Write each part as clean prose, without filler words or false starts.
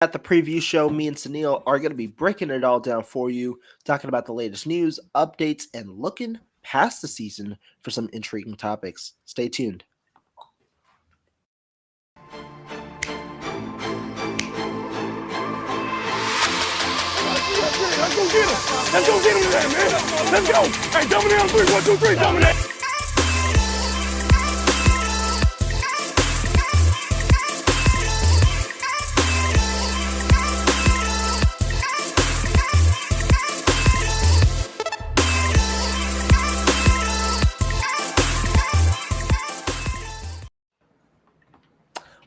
at the preview show. Me and Suneil are going to be breaking it all down for you, talking about the latest news, updates, and looking past the season for some intriguing topics. Stay tuned. Let's go get him. Let's go get him today, man. Let's go. Hey, dominate on three. 1, 2, 3. Dominate.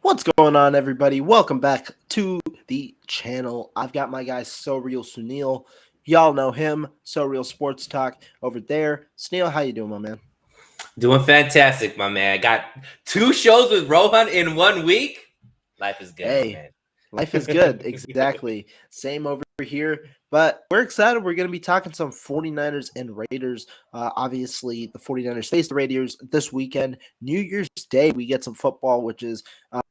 What's going on, everybody? Welcome back to the channel. I've got my guy So Real Suneil. Y'all know him, So Real Sports Talk over there. Suneil, how you doing, my man? Doing fantastic, my man. I got 2 shows with Rohan in 1 week. Life is good, Hey, man. Life is good. Exactly. Same over here. But we're excited. We're going to be talking some 49ers and Raiders. Obviously, the 49ers face the Raiders this weekend. New Year's Day, we get some football, which is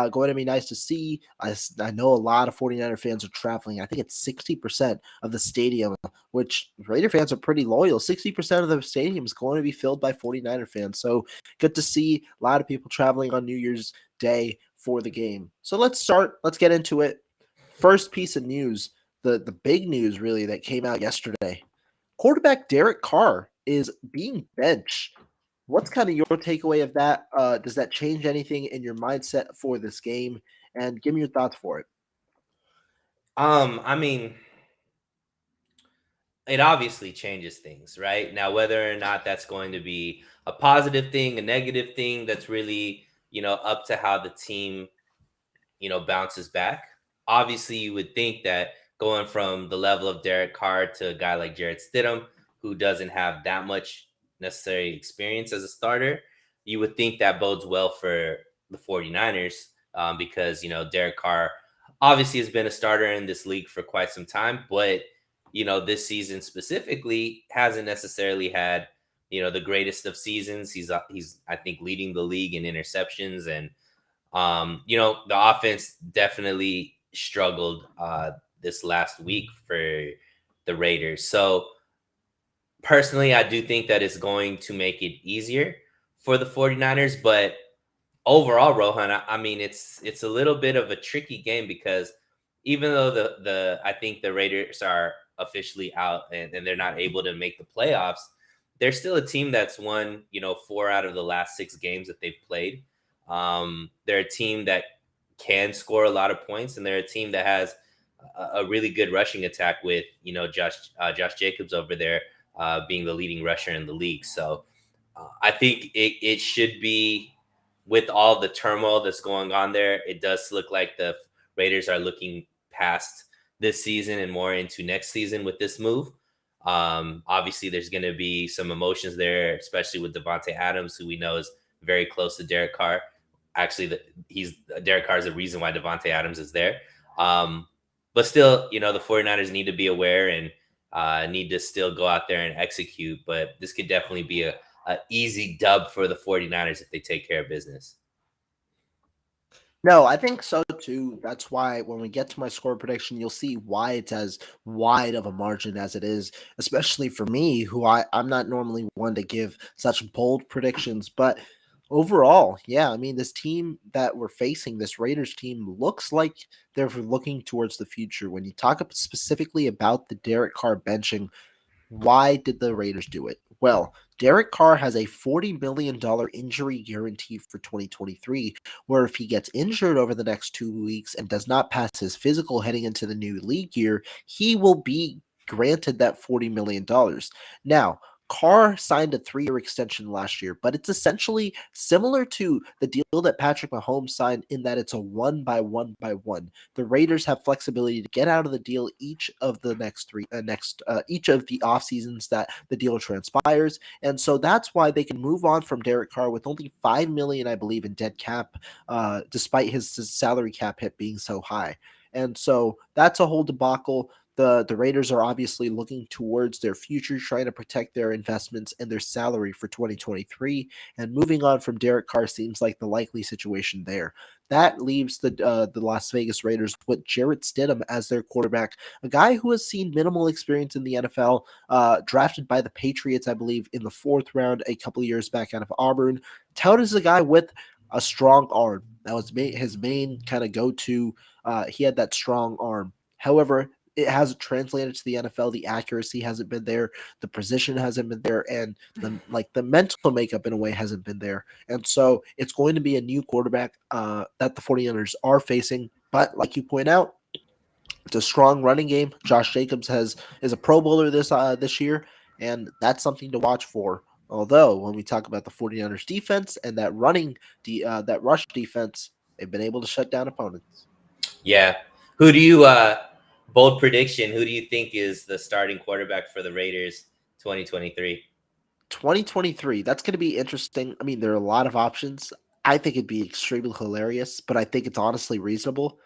going to be nice to see. I know a lot of 49er fans are traveling. I think it's 60% of the stadium, which Raider fans are pretty loyal. 60% of the stadium is going to be filled by 49er fans. So good to see a lot of people traveling on New Year's Day for the game. So let's get into it. First piece of news, the big news really that came out yesterday. Quarterback Derek Carr is being benched. What's kind of your takeaway of that? Does that change anything in your mindset for this game? And give me your thoughts for it. I mean, it obviously changes things, right? Now, whether or not that's going to be a positive thing, a negative thing, that's really, up to how the team, bounces back. Obviously, you would think that going from the level of Derek Carr to a guy like Jarrett Stidham, who doesn't have that much necessary experience as a starter, you would think that bodes well for the 49ers because, Derek Carr obviously has been a starter in this league for quite some time, but, this season specifically hasn't necessarily had, the greatest of seasons. He's I think leading the league in interceptions, and the offense definitely struggled this last week for the Raiders. So personally, I do think that it's going to make it easier for the 49ers, but overall, Rohan, I mean, it's a little bit of a tricky game because even though I think the Raiders are officially out and they're not able to make the playoffs, they're still a team that's won, 4 out of the last 6 games that they've played. They're a team that can score a lot of points, and they're a team that has a really good rushing attack with, Josh Jacobs over there being the leading rusher in the league. So I think it should be, with all the turmoil that's going on there, it does look like the Raiders are looking past this season and more into next season with this move. Obviously, there's going to be some emotions there, especially with Davante Adams, who we know is very close to Derek Carr. Actually, Derek Carr is the reason why Davante Adams is there. But still, the 49ers need to be aware and need to still go out there and execute. But this could definitely be an easy dub for the 49ers if they take care of business. No, I think so too. That's why when we get to my score prediction, you'll see why it's as wide of a margin as it is, especially for me, who I'm not normally one to give such bold predictions. But overall, yeah, I mean, this team that we're facing, this Raiders team, looks like they're looking towards the future. When you talk specifically about the Derek Carr benching, why did the Raiders do it? Well, Derek Carr has a $40 million injury guarantee for 2023, where if he gets injured over the next 2 weeks and does not pass his physical heading into the new league year, he will be granted that $40 million. Now, Carr signed a 3-year extension last year, but it's essentially similar to the deal that Patrick Mahomes signed in that it's a 1-by-1-by-1. The Raiders have flexibility to get out of the deal each of the each of the off seasons that the deal transpires, and so that's why they can move on from Derek Carr with only $5 million, I believe, in dead cap, despite his salary cap hit being so high. And so that's a whole debacle. The Raiders are obviously looking towards their future, trying to protect their investments and their salary for 2023. And moving on from Derek Carr seems like the likely situation there. that leaves the Las Vegas Raiders with Jarrett Stidham as their quarterback, a guy who has seen minimal experience in the NFL, drafted by the Patriots, I believe, in the fourth round a couple of years back out of Auburn. Touted as a guy with a strong arm. That was his main kind of go to. He had that strong arm. However, it hasn't translated to the NFL. The accuracy hasn't been there. The precision hasn't been there, and the mental makeup in a way hasn't been there. And so it's going to be a new quarterback that the 49ers are facing. But like you point out, it's a strong running game. Josh Jacobs is a Pro Bowler this year, and that's something to watch for. Although when we talk about the 49ers defense and that rush defense, they've been able to shut down opponents. Yeah. Who do you bold prediction? Who do you think is the starting quarterback for the Raiders 2023? 2023, that's going to be interesting. I mean, there are a lot of options. I think it'd be extremely hilarious, but I think it's honestly reasonable.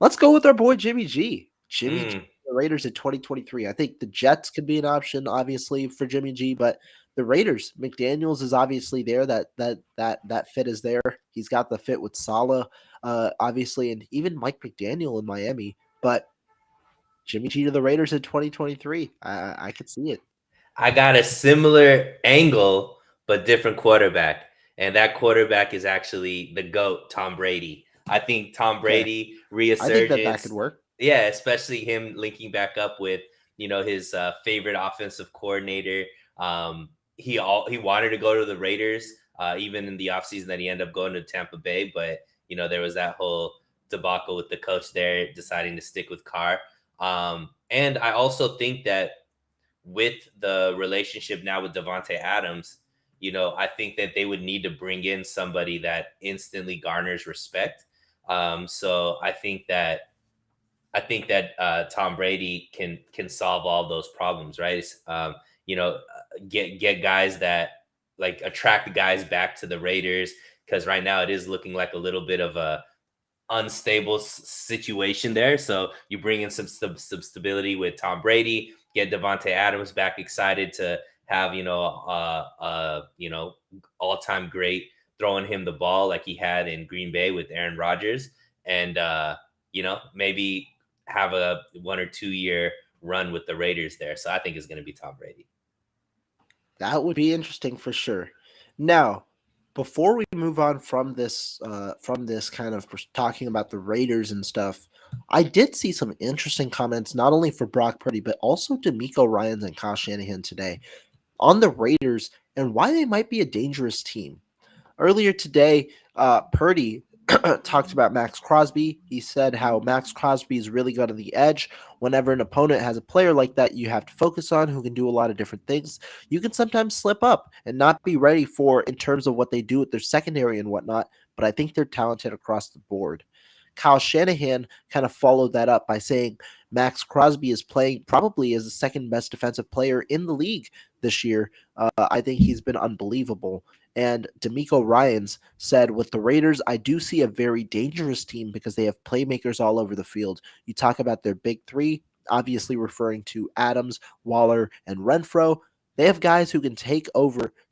Let's go with our boy Jimmy G. Jimmy G, Mm, the Raiders in 2023. I think the Jets could be an option, obviously, for Jimmy G, but the Raiders, McDaniels is obviously there. That fit is there. He's got the fit with Saleh, obviously, and even Mike McDaniel in Miami. But Jimmy G to the Raiders in 2023, I could see it. I got a similar angle, but different quarterback. And that quarterback is actually the GOAT, Tom Brady. I think Tom Okay, Brady I think that could resurgence. work. Yeah, especially him linking back up with, his favorite offensive coordinator. He wanted to go to the Raiders, even in the offseason that he ended up going to Tampa Bay. But, there was that whole debacle with the coach there deciding to stick with Carr. And I also think that with the relationship now with Devontae Adams, I think that they would need to bring in somebody that instantly garners respect. So I think that Tom Brady can solve all those problems, right? You know, get guys that like attract guys back to the Raiders, because right now it is looking like a little bit of a unstable situation there. So you bring in some stability with Tom Brady, get Devontae Adams back excited to have all time great throwing him the ball like he had in Green Bay with Aaron Rodgers, and maybe have a 1 or 2 year run with the Raiders there. So I think it's going to be Tom Brady. That would be interesting for sure. Now, before we move on from this kind of talking about the Raiders and stuff, I did see some interesting comments not only for Brock Purdy but also D'Amico Ryans and Kyle Shanahan today on the Raiders and why they might be a dangerous team. Earlier today, Purdy talked about Max Crosby. He said how Max Crosby is really good on the edge. Whenever an opponent has a player like that you have to focus on who can do a lot of different things, you can sometimes slip up and not be ready for in terms of what they do with their secondary and whatnot. But I think they're talented across the board. Kyle Shanahan kind of followed that up by saying Max Crosby is playing probably as the second best defensive player in the league this year. I think he's been unbelievable. And D'Amico Ryans said, with the Raiders, I do see a very dangerous team because they have playmakers all over the field. You talk about their big three, obviously referring to Adams, Waller, and Renfro. They have guys who can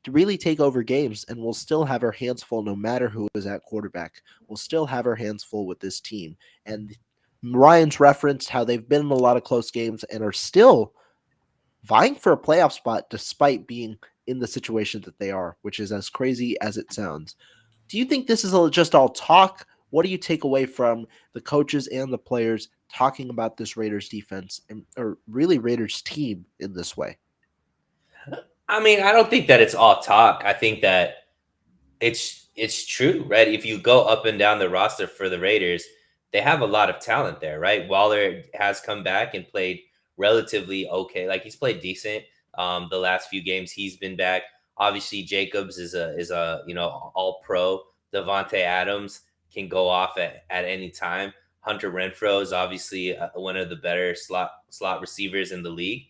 really take over games, and we'll still have our hands full no matter who is at quarterback. We'll still have our hands full with this team. And Ryan's referenced how they've been in a lot of close games and are still vying for a playoff spot despite being in the situation that they are, which is as crazy as it sounds. Do you think this is just all talk? What do you take away from the coaches and the players talking about this Raiders defense or really Raiders team in this way? I mean, I don't think that it's all talk. I think that it's true, right? If you go up and down the roster for the Raiders, they have a lot of talent there, right? Waller has come back and played relatively okay. Like he's played decent the last few games he's been back. Obviously, Jacobs is a all pro. Devontae Adams can go off at any time. Hunter Renfro is obviously one of the better slot receivers in the league.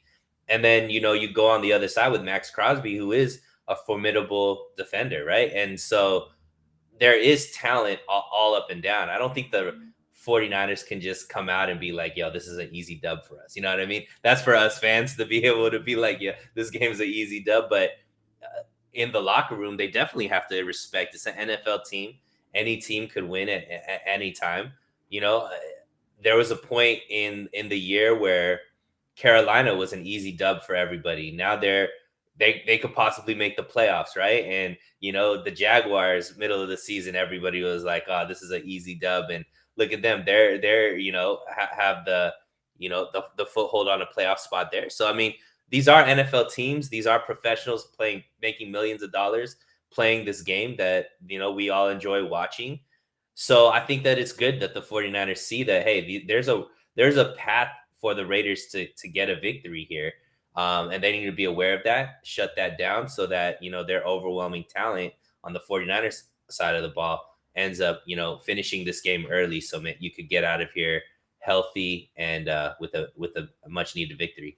And then you go on the other side with Max Crosby, who is a formidable defender, right? And so there is talent all up and down. I don't think the 49ers can just come out and be like, yo, this is an easy dub for us. You know what I mean? That's for us fans to be able to be like, yeah, this game is an easy dub. But in the locker room, they definitely have to respect it's an NFL team. any team could win at any time. You know, there was a point in the year where Carolina was an easy dub for everybody. Now they could possibly make the playoffs, right? And the Jaguars, middle of the season, everybody was like, "Oh, this is an easy dub." And look at them; they're have the foothold on a playoff spot there. So I mean, these are NFL teams; these are professionals playing, making millions of dollars playing this game that we all enjoy watching. So I think that it's good that the 49ers see that, hey, there's a path for the Raiders to get a victory here. And they need to be aware of that, shut that down so that, their overwhelming talent on the 49ers side of the ball ends up, finishing this game early so you could get out of here healthy and with a much needed victory.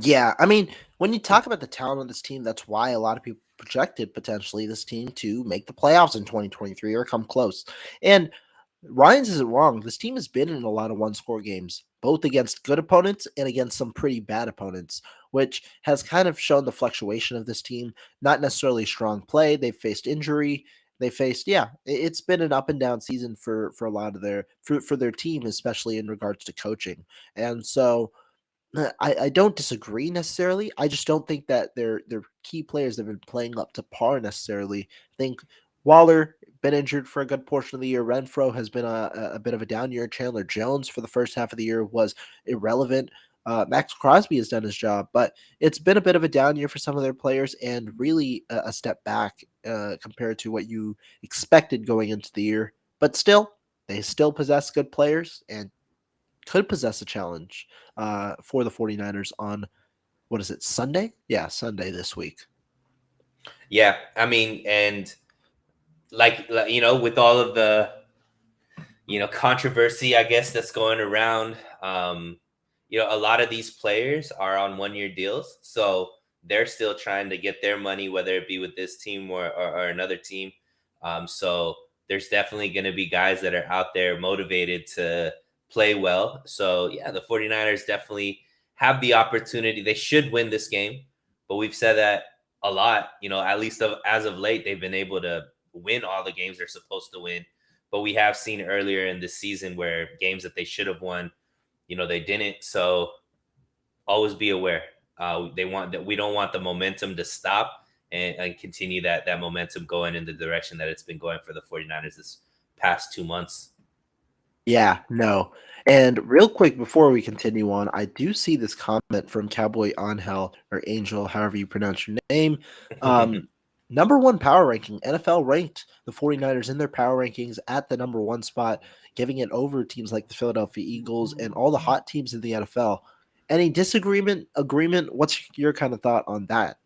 Yeah, I mean, when you talk about the talent of this team, that's why a lot of people projected potentially this team to make the playoffs in 2023 or come close. And Ryan's isn't wrong. This team has been in a lot of one-score games, both against good opponents and against some pretty bad opponents, which has kind of shown the fluctuation of this team. Not necessarily strong play. They've faced injury. They faced, it's been an up and down season for a lot of for their team, especially in regards to coaching. And so I don't disagree necessarily. I just don't think that their key players have been playing up to par necessarily. I think Waller been injured for a good portion of the year. Renfro has been a bit of a down year. Chandler Jones for the first half of the year was irrelevant. Max Crosby has done his job, but it's been a bit of a down year for some of their players and really a step back compared to what you expected going into the year. But still, they still possess good players and could possess a challenge for the 49ers on, what is it, Sunday? Yeah, Sunday this week. Yeah, I mean, and with all of the controversy, I guess, that's going around. A lot of these players are on 1 year deals, so they're still trying to get their money, whether it be with this team or another team. So there's definitely going to be guys that are out there motivated to play well. So yeah, the 49ers definitely have the opportunity. They should win this game, but we've said that a lot. At least as of late, they've been able to win all the games they're supposed to win. But we have seen earlier in the season where games that they should have won, they didn't. So always be aware. They want that. We don't want the momentum to stop and continue that momentum going in the direction that it's been going for the 49ers this past 2 months. Yeah, no. And real quick before we continue on, I do see this comment from Cowboy Angel or Angel, however you pronounce your name. Number one power ranking, NFL ranked the 49ers in their power rankings at the number one spot, giving it over teams like the Philadelphia Eagles and all the hot teams in the NFL. Any disagreement, agreement? What's your kind of thought on that?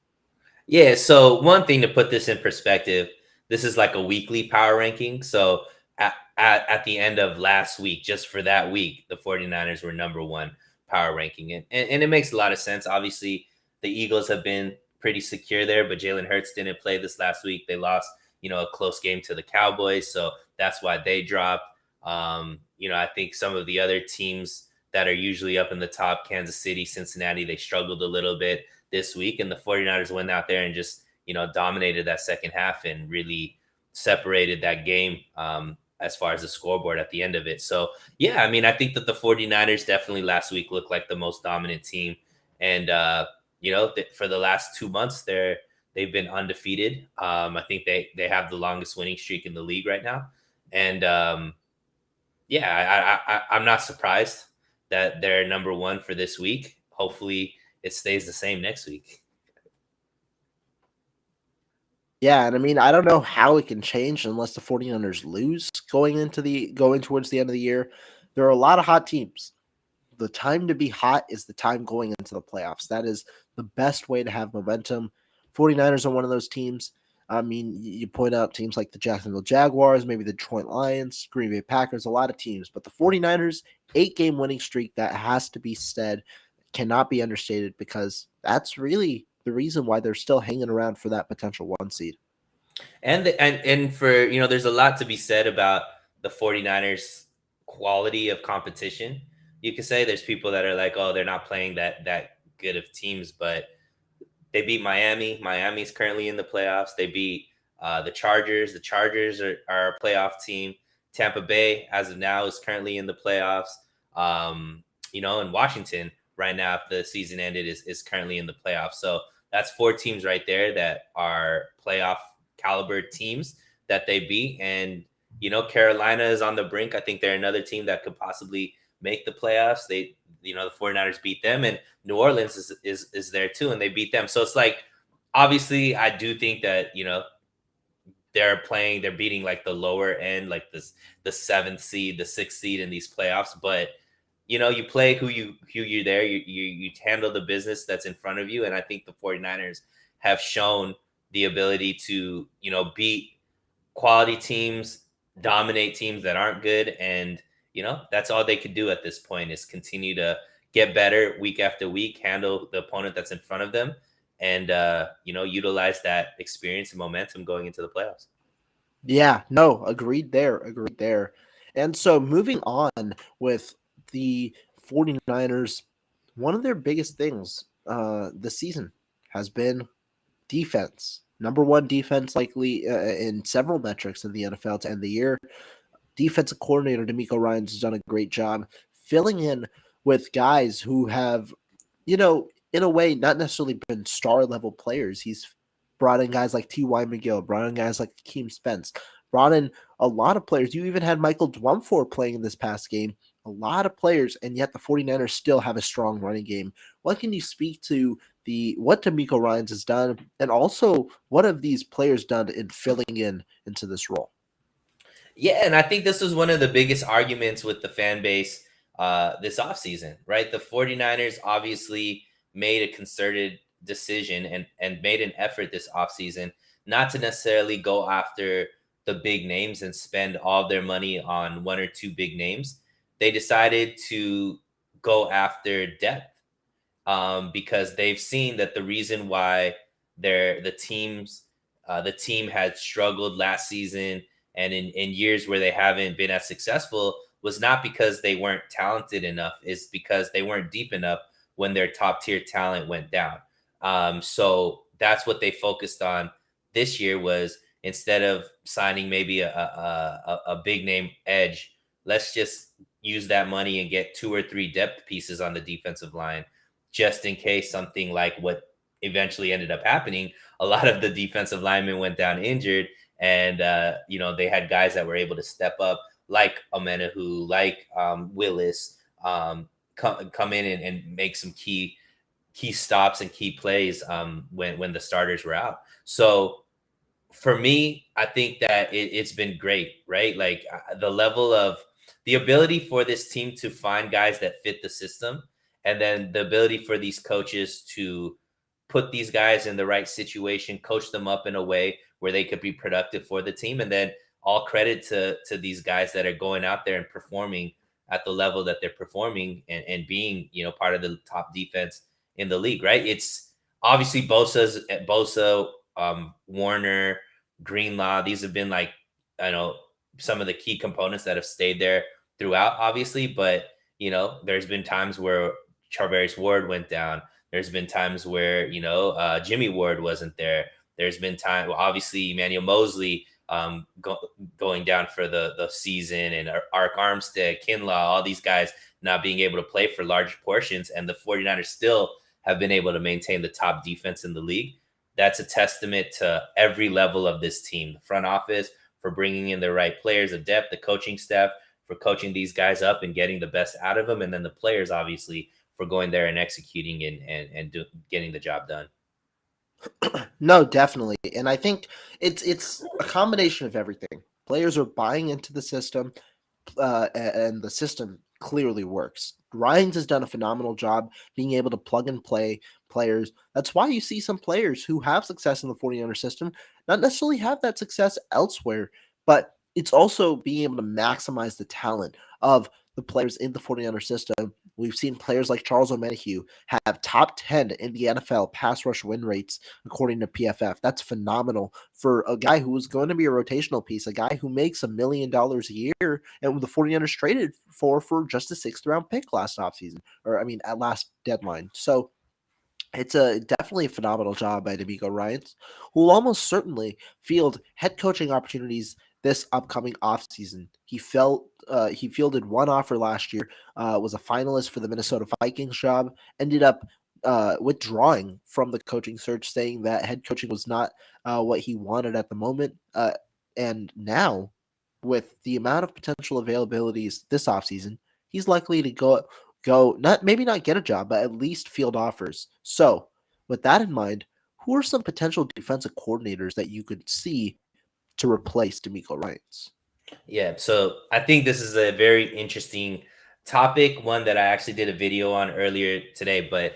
Yeah, so one thing to put this in perspective, this is like a weekly power ranking. So at the end of last week, just for that week, the 49ers were number one power ranking. And it makes a lot of sense. Obviously, the Eagles have been pretty secure there, but Jalen Hurts didn't play this last week. They lost, a close game to the Cowboys. So that's why they dropped. I think some of the other teams that are usually up in the top, Kansas City, Cincinnati, they struggled a little bit this week. And the 49ers went out there and just, dominated that second half and really separated that game as far as the scoreboard at the end of it. So, yeah, I mean, I think that the 49ers definitely last week looked like the most dominant team. And, for the last 2 months, they've been undefeated. I think they have the longest winning streak in the league right now. And, I'm not surprised that they're number one for this week. Hopefully it stays the same next week. Yeah, and I mean, I don't know how it can change unless the 49ers lose going towards the end of the year. There are a lot of hot teams. The time to be hot is the time going into the playoffs. That is the best way to have momentum. 49ers are one of those teams. I mean, you point out teams like the Jacksonville Jaguars, maybe the Detroit Lions, Green Bay Packers, a lot of teams. But the 49ers, 8-game winning streak, that has to be said, cannot be understated because that's really the reason why they're still hanging around for that potential one seed. And for, there's a lot to be said about the 49ers quality of competition. You could say there's people that are like, oh, they're not playing that good of teams, but they beat Miami. Miami's currently in the playoffs. They beat The Chargers are a playoff team. Tampa Bay, as of now, is currently in the playoffs. And Washington right now, if the season ended, is currently in the playoffs. So that's four teams right there that are playoff caliber teams that they beat. And Carolina is on the brink. I think they're another team that could possibly make the playoffs. The 49ers beat them, and New Orleans is there too, and they beat them. So it's like, obviously, I do think that they're beating like the lower end, like the seventh seed, the sixth seed in these playoffs. But you play who you're there, you handle the business that's in front of you. And I think the 49ers have shown the ability to beat quality teams, dominate teams that aren't good. And that's all they could do at this point, is continue to get better week after week, handle the opponent that's in front of them, and utilize that experience and momentum going into the playoffs. Yeah, no, agreed there, agreed there. And so moving on with the 49ers, one of their biggest things this season has been defense. Number one defense, likely in several metrics in the NFL to end the year. Defensive coordinator D'Amico Ryans has done a great job filling in with guys who have, in a way, not necessarily been star level players. He's brought in guys like T.Y. McGill, brought in guys like Keem Spence, brought in a lot of players. You even had Michael Dwumfor playing in this past game. A lot of players, and yet the 49ers still have a strong running game. What can you speak to what D'Amico Ryans has done, and also what have these players done in filling in into this role? Yeah, and I think this was one of the biggest arguments with the fan base this offseason, right? The 49ers obviously made a concerted decision and made an effort this offseason not to necessarily go after the big names and spend all their money on one or two big names. They decided to go after depth, because they've seen that the reason why the team had struggled last season and in years where they haven't been as successful was not because they weren't talented enough. It's because they weren't deep enough when their top tier talent went down. So that's what they focused on this year, was instead of signing maybe a big name edge, let's just use that money and get two or three depth pieces on the defensive line, just in case something like what eventually ended up happening. A lot of the defensive linemen went down injured, and they had guys that were able to step up, like Amenahu, like Willis, come in and make some key stops and key plays when the starters were out. So for me, I think that it's been great, right? Like the level of the ability for this team to find guys that fit the system, and then the ability for these coaches to put these guys in the right situation, coach them up in a way where they could be productive for the team. And then all credit to these guys that are going out there and performing at the level that they're performing, and being, part of the top defense in the league, right? It's obviously Bosa, Warner, Greenlaw. These have been like, some of the key components that have stayed there throughout, obviously. But, there's been times where Charvarius Ward went down. There's been times where, Jimmy Ward wasn't there. There's been time, obviously, Emmanuel Mosley going down for the season, and Ark Armstead, Kinlaw, all these guys not being able to play for large portions. And the 49ers still have been able to maintain the top defense in the league. That's a testament to every level of this team, the front office for bringing in the right players of depth, the coaching staff for coaching these guys up and getting the best out of them, and then the players, obviously, for going there and executing and getting the job done. No, definitely. And I think it's a combination of everything. Players are buying into the system, and the system clearly works. Ryans has done a phenomenal job being able to plug and play players. That's why you see some players who have success in the 49er system not necessarily have that success elsewhere, but it's also being able to maximize the talent of the players in the 49er system. We've seen players like Charles Omenihu have top 10 in the NFL pass rush win rates, according to PFF. That's phenomenal for a guy who was going to be a rotational piece, a guy who makes $1 million a year, and the 49ers traded for just a 6th round pick last offseason, or I mean, at last deadline. So It's a definitely a phenomenal job by D'Amico Ryans, who will almost certainly field head coaching opportunities this upcoming offseason. He fielded one offer last year, was a finalist for the Minnesota Vikings job, ended up withdrawing from the coaching search, saying that head coaching was not what he wanted at the moment. And now, with the amount of potential availabilities this offseason, he's likely to go not maybe not get a job, but at least field offers. So, with that in mind, who are some potential defensive coordinators that you could see to replace D'Amico Ryans? Yeah, so I think this is a very interesting topic, one that I actually did a video on earlier today. But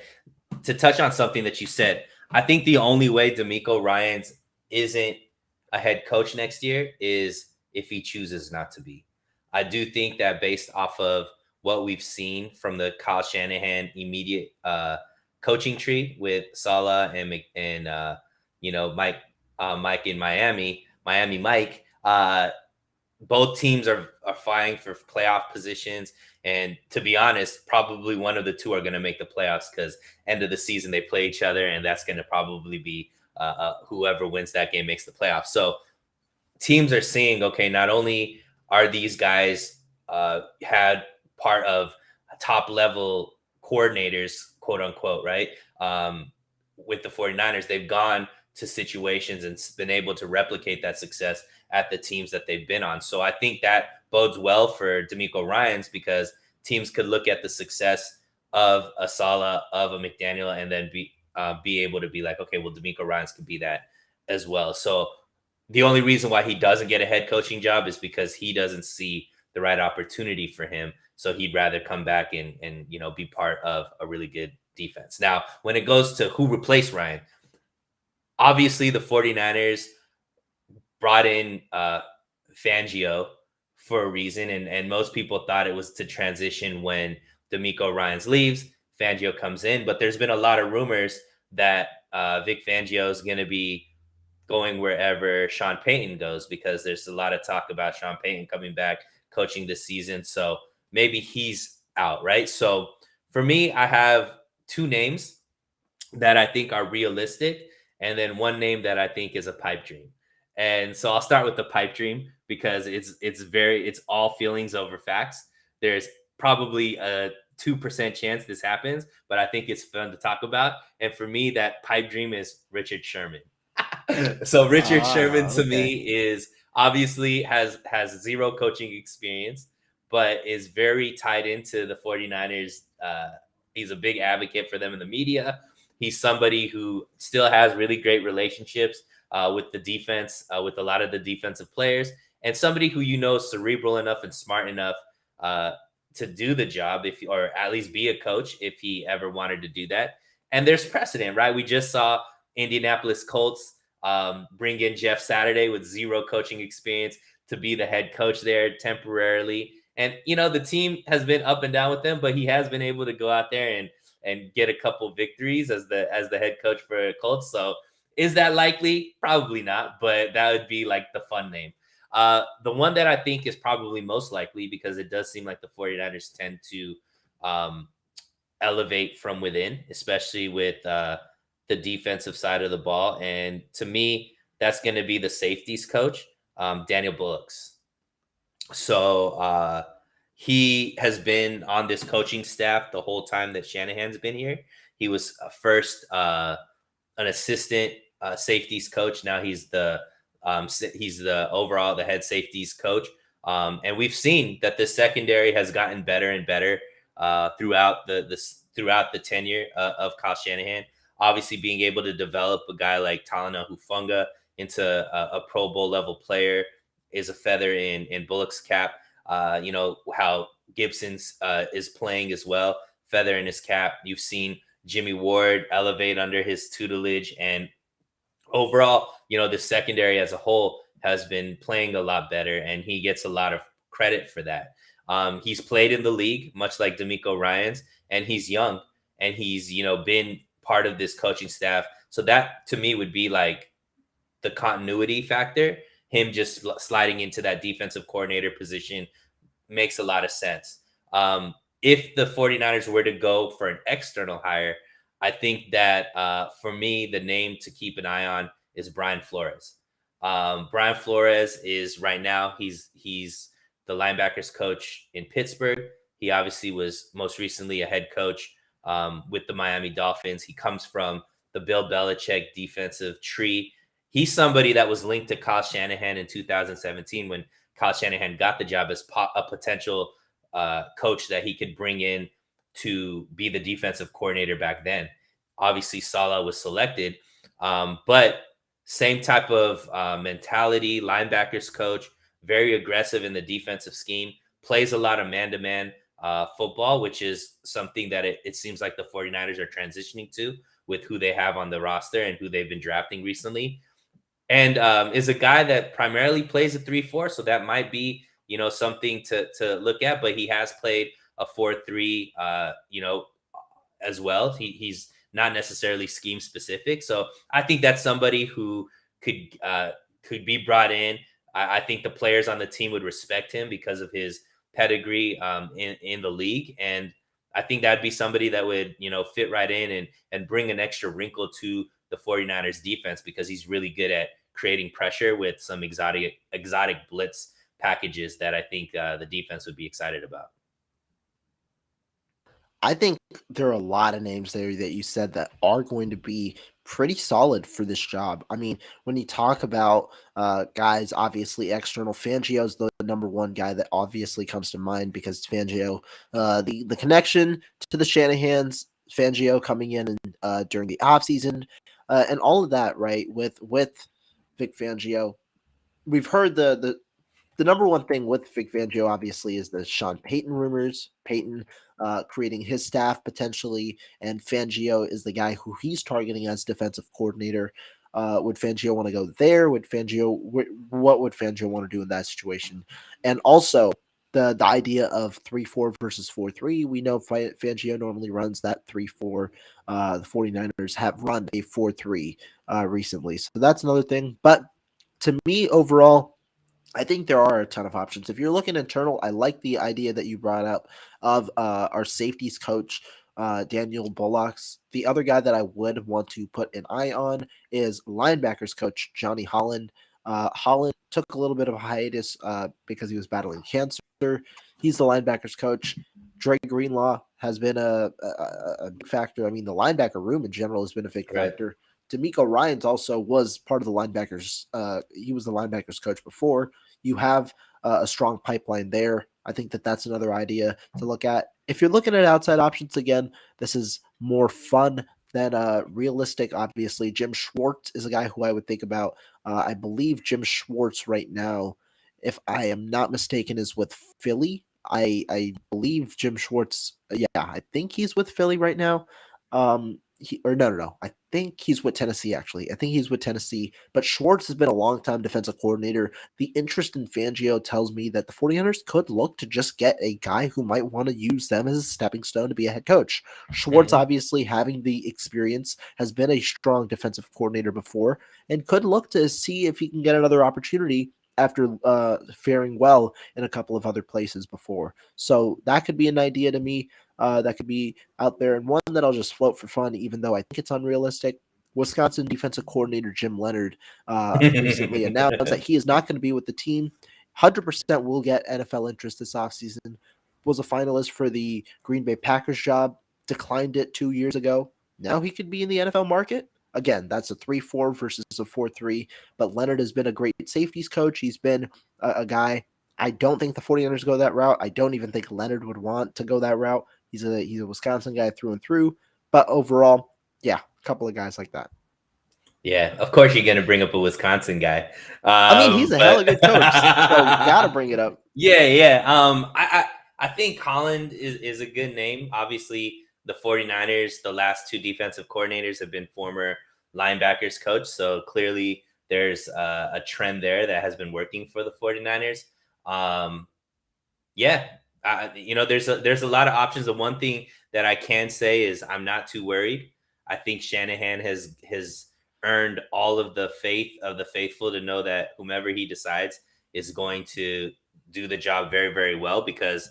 to touch on something that you said, I think the only way D'Amico Ryans isn't a head coach next year is if he chooses not to be. I do think that based off of what we've seen from the Kyle Shanahan immediate coaching tree with Salah and Mike in Miami Mike. Both teams are vying for playoff positions, and to be honest, probably one of the two are going to make the playoffs because end of the season they play each other, and that's going to probably be whoever wins that game makes the playoffs. So teams are seeing, okay, not only are these guys had part of top level coordinators, quote unquote, right? With the 49ers, they've gone to situations and been able to replicate that success at the teams that they've been on. So I think that bodes well for D'Amico Ryans because teams could look at the success of a Salah, of a McDaniel, and then be able to be like, okay, well, D'Amico Ryans could be that as well. So the only reason why he doesn't get a head coaching job is because he doesn't see the right opportunity for him. So he'd rather come back and be part of a really good defense. Now, when it goes to who replaced Ryan, obviously the 49ers brought in Fangio for a reason, and most people thought it was to transition when D'Amico Ryans leaves, Fangio comes in. But there's been a lot of rumors that Vic Fangio is going to be going wherever Sean Payton goes because there's a lot of talk about Sean Payton coming back coaching this season. So maybe he's out, right? So for me, I have two names that I think are realistic, and then one name that I think is a pipe dream. And so I'll start with the pipe dream because it's all feelings over facts. There's probably a 2% chance this happens, but I think it's fun to talk about. And for me, that pipe dream is Richard Sherman. So Richard Sherman to Okay. me is obviously has zero coaching experience, but is very tied into the 49ers. He's a big advocate for them in the media. He's somebody who still has really great relationships with the defense, with a lot of the defensive players, and somebody who is cerebral enough and smart enough to do the job, or at least be a coach if he ever wanted to do that. And there's precedent, right? We just saw Indianapolis Colts bring in Jeff Saturday with zero coaching experience to be the head coach there temporarily. And the team has been up and down with them, but he has been able to go out there and get a couple victories as the head coach for Colts. So is that likely? Probably not, but that would be like the fun name. The one that I think is probably most likely, because it does seem like the 49ers tend to elevate from within, especially with the defensive side of the ball. And to me, that's going to be the safeties coach, Daniel Bullocks. So he has been on this coaching staff the whole time that Shanahan's been here. He was first an assistant safeties coach. Now he's the head safeties coach. And we've seen that the secondary has gotten better and better throughout the tenure of Kyle Shanahan. Obviously, being able to develop a guy like Talanoa Hufanga into a Pro Bowl level player is a feather in Bullock's cap. How Gibson's is playing as well, feather in his cap. You've seen Jimmy Ward elevate under his tutelage, and overall, the secondary as a whole has been playing a lot better, and he gets a lot of credit for that. He's played in the league, much like D'Amico Ryans, and he's young, and he's been part of this coaching staff. So that to me would be like the continuity factor. Him just sliding into that defensive coordinator position makes a lot of sense. If the 49ers were to go for an external hire, I think that for me, the name to keep an eye on is Brian Flores. Brian Flores is right now he's the linebackers coach in Pittsburgh. He obviously was most recently a head coach with the Miami Dolphins. He comes from the Bill Belichick defensive tree. He's somebody that was linked to Kyle Shanahan in 2017 when Kyle Shanahan got the job as a potential coach that he could bring in to be the defensive coordinator back then. Obviously, Saleh was selected, but same type of mentality, linebackers coach, very aggressive in the defensive scheme, plays a lot of man-to-man football, which is something that it seems like the 49ers are transitioning to with who they have on the roster and who they've been drafting recently. And is a guy that primarily plays a 3-4, so that might be, something to look at, but he has played a 4-3, as well. He's not necessarily scheme specific. So I think that's somebody who could be brought in. I think the players on the team would respect him because of his pedigree in the league. And I think that'd be somebody that would, fit right in and bring an extra wrinkle to the 49ers defense because he's really good at creating pressure with some exotic blitz packages that I think the defense would be excited about. I think there are a lot of names there that you said that are going to be pretty solid for this job. I mean, when you talk about guys, obviously external, Fangio's the number one guy that obviously comes to mind because Fangio, the connection to the Shanahans, Fangio coming in and during the offseason, and all of that, right? With Vic Fangio, we've heard the number one thing with Vic Fangio, obviously, is the Sean Payton rumors. Payton creating his staff potentially, and Fangio is the guy who he's targeting as defensive coordinator. Would Fangio want to go there? What would Fangio want to do in that situation? And also the idea of 3-4 versus 4-3. We know Fangio normally runs that 3-4. The 49ers have run a 4-3 recently, so that's another thing. But to me, overall, I think there are a ton of options. If you're looking internal, I like the idea that you brought up of our safeties coach, Daniel Bullocks. The other guy that I would want to put an eye on is linebackers coach Johnny Holland. Holland took a little bit of a hiatus because he was battling cancer. He's the linebackers coach. Dre Greenlaw has been a big factor. I mean, the linebacker room in general has been a big Right. factor. D'Amico Ryans also was part of the linebackers. He was the linebackers coach before. You have a strong pipeline there. I think that that's another idea to look at. If you're looking at outside options again, this is more fun than realistic. Obviously, Jim Schwartz is a guy who I would think about. I believe Jim Schwartz right now, if I am not mistaken, is with Philly. I believe Jim Schwartz. Yeah, I think he's with Philly right now. No. I think he's with Tennessee, actually. I think he's with Tennessee. But Schwartz has been a long-time defensive coordinator. The interest in Fangio tells me that the 49ers could look to just get a guy who might want to use them as a stepping stone to be a head coach. Schwartz, Mhm. obviously, having the experience, has been a strong defensive coordinator before and could look to see if he can get another opportunity after faring well in a couple of other places before. So that could be an idea to me. That could be out there, and one that I'll just float for fun, even though I think it's unrealistic. Wisconsin defensive coordinator Jim Leonard recently announced that he is not going to be with the team. 100% will get NFL interest this offseason. Was a finalist for the Green Bay Packers job, declined it 2 years ago. Now he could be in the NFL market. Again, that's a 3-4 versus a 4-3. But Leonard has been a great safeties coach. He's been a guy. I don't think the 49ers go that route. I don't even think Leonard would want to go that route. He's a Wisconsin guy through and through. But overall, yeah, a couple of guys like that. Yeah, of course you're gonna bring up a Wisconsin guy. I mean, he's a But hella good coach, so gotta bring it up. yeah. I think Holland is a good name. Obviously, the 49ers, the last two defensive coordinators have been former linebackers coach. So clearly there's a trend there that has been working for the 49ers. Um, yeah, there's a lot of options. The one thing that I can say is I'm not too worried. I think Shanahan has earned all of the faith of the faithful to know that whomever he decides is going to do the job very, very well because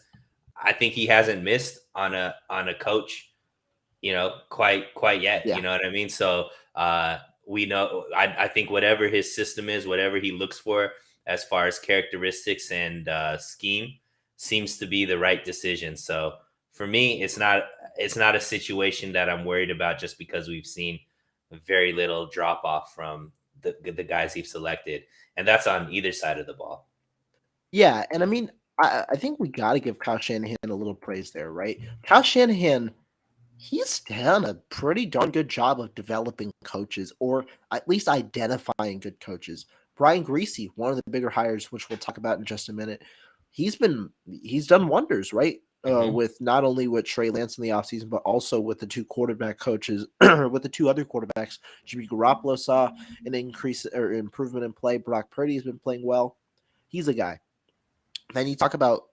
I think he hasn't missed on a coach, quite yet. Yeah. You know what I mean? So we know. I think whatever his system is, whatever he looks for as far as characteristics and scheme, seems to be the right decision. So for me, it's not a situation that I'm worried about just because we've seen very little drop off from the guys he's selected, and that's on either side of the ball. Yeah, and I mean, I think we got to give Kyle Shanahan a little praise there, right? Kyle Shanahan, he's done a pretty darn good job of developing coaches, or at least identifying good coaches. Brian Greasy, one of the bigger hires, which we'll talk about in just a minute, he's done wonders, right? Hmm. With not only with Trey Lance in the offseason, but also with the two quarterback coaches, with the two other quarterbacks. Jimmy Garoppolo saw an increase or improvement in play. Brock Purdy has been playing well. He's a guy. Then you talk about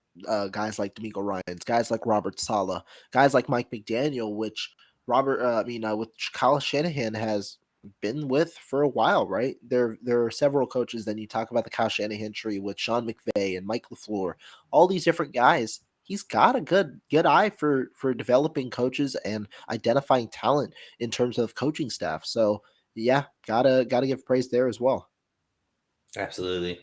guys like D'Amico Ryans, guys like Robert Sala, guys like Mike McDaniel, which which Kyle Shanahan has been with for a while, right? There are several coaches. Then you talk about the Kyle Shanahan tree with Sean McVay and Mike LaFleur, all these different guys. He's got a good eye for developing coaches and identifying talent in terms of coaching staff. So yeah, gotta give praise there as well. Absolutely.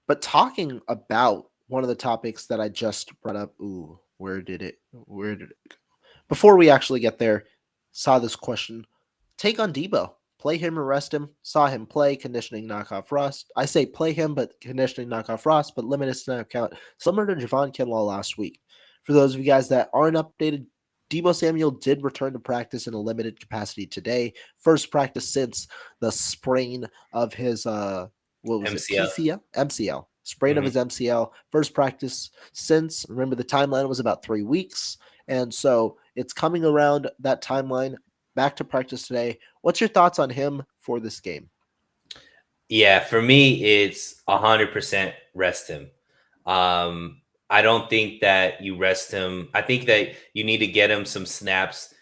But talking about one of the topics that I just brought up, ooh, where did it before we actually get there, saw this question. Take on Debo. Play him or rest him. Saw him play, conditioning knockoff rust. I say play him, but conditioning knockoff rust, but limited snap count, similar to Javon Kinlaw last week. For those of you guys that aren't updated, Debo Samuel did return to practice in a limited capacity today. First practice since the sprain of his what was it? MCL. PCL? MCL. Sprain of Hmm. his MCL. First practice since. Remember the timeline was about 3 weeks. And so it's coming around that timeline. Back to practice today. What's your thoughts on him for this game? Yeah, for me, it's 100% rest him. Um, I don't think that you rest him. I think that you need to get him some snaps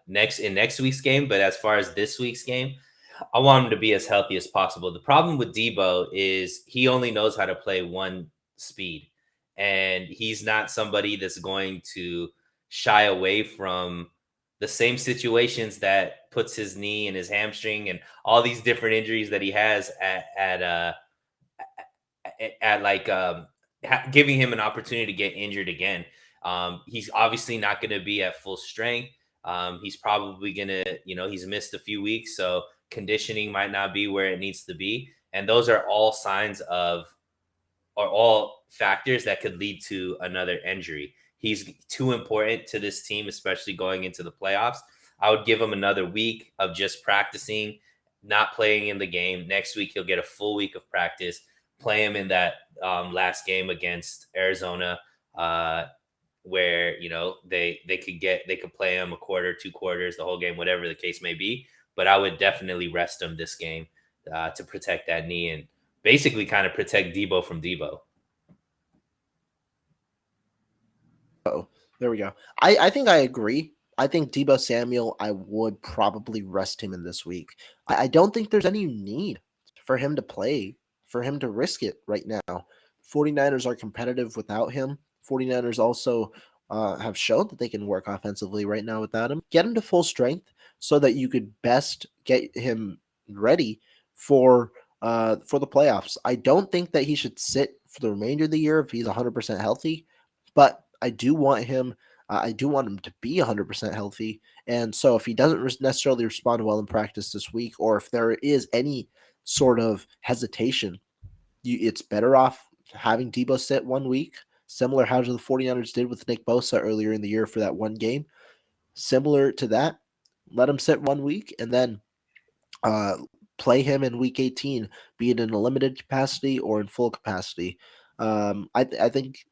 next week's game. But as far as this week's game, I want him to be as healthy as possible. The problem with Debo is he only knows how to play one speed, and he's not somebody that's going to shy away from the same situations that puts his knee and his hamstring and all these different injuries that he has at like giving him an opportunity to get injured again. He's obviously not going to be at full strength. He's probably going to, he's missed a few weeks, so conditioning might not be where it needs to be. And those are all signs of, or all factors that could lead to another injury. He's too important to this team, especially going into the playoffs. I would give him another week of just practicing, not playing in the game. Next week, he'll get a full week of practice. Play him in that last game against Arizona, where they could play him a quarter, 2 quarters, the whole game, whatever the case may be. But I would definitely rest him this game to protect that knee and basically kind of protect Debo from Debo. Oh, there we go. I think I agree. I think Debo Samuel, I would probably rest him in this week. I don't think there's any need for him to play, for him to risk it right now. 49ers are competitive without him. 49ers also have shown that they can work offensively right now without him. Get him to full strength so that you could best get him ready for the playoffs. I don't think that he should sit for the remainder of the year if he's 100% healthy, but I do want him. I do want him to be 100% healthy. And so if he doesn't necessarily respond well in practice this week, or if there is any sort of hesitation, it's better off having Debo sit 1 week, similar how the 49ers did with Nick Bosa earlier in the year for that one game. Similar to that, let him sit 1 week and then uh, play him in week 18, be it in a limited capacity or in full capacity. I think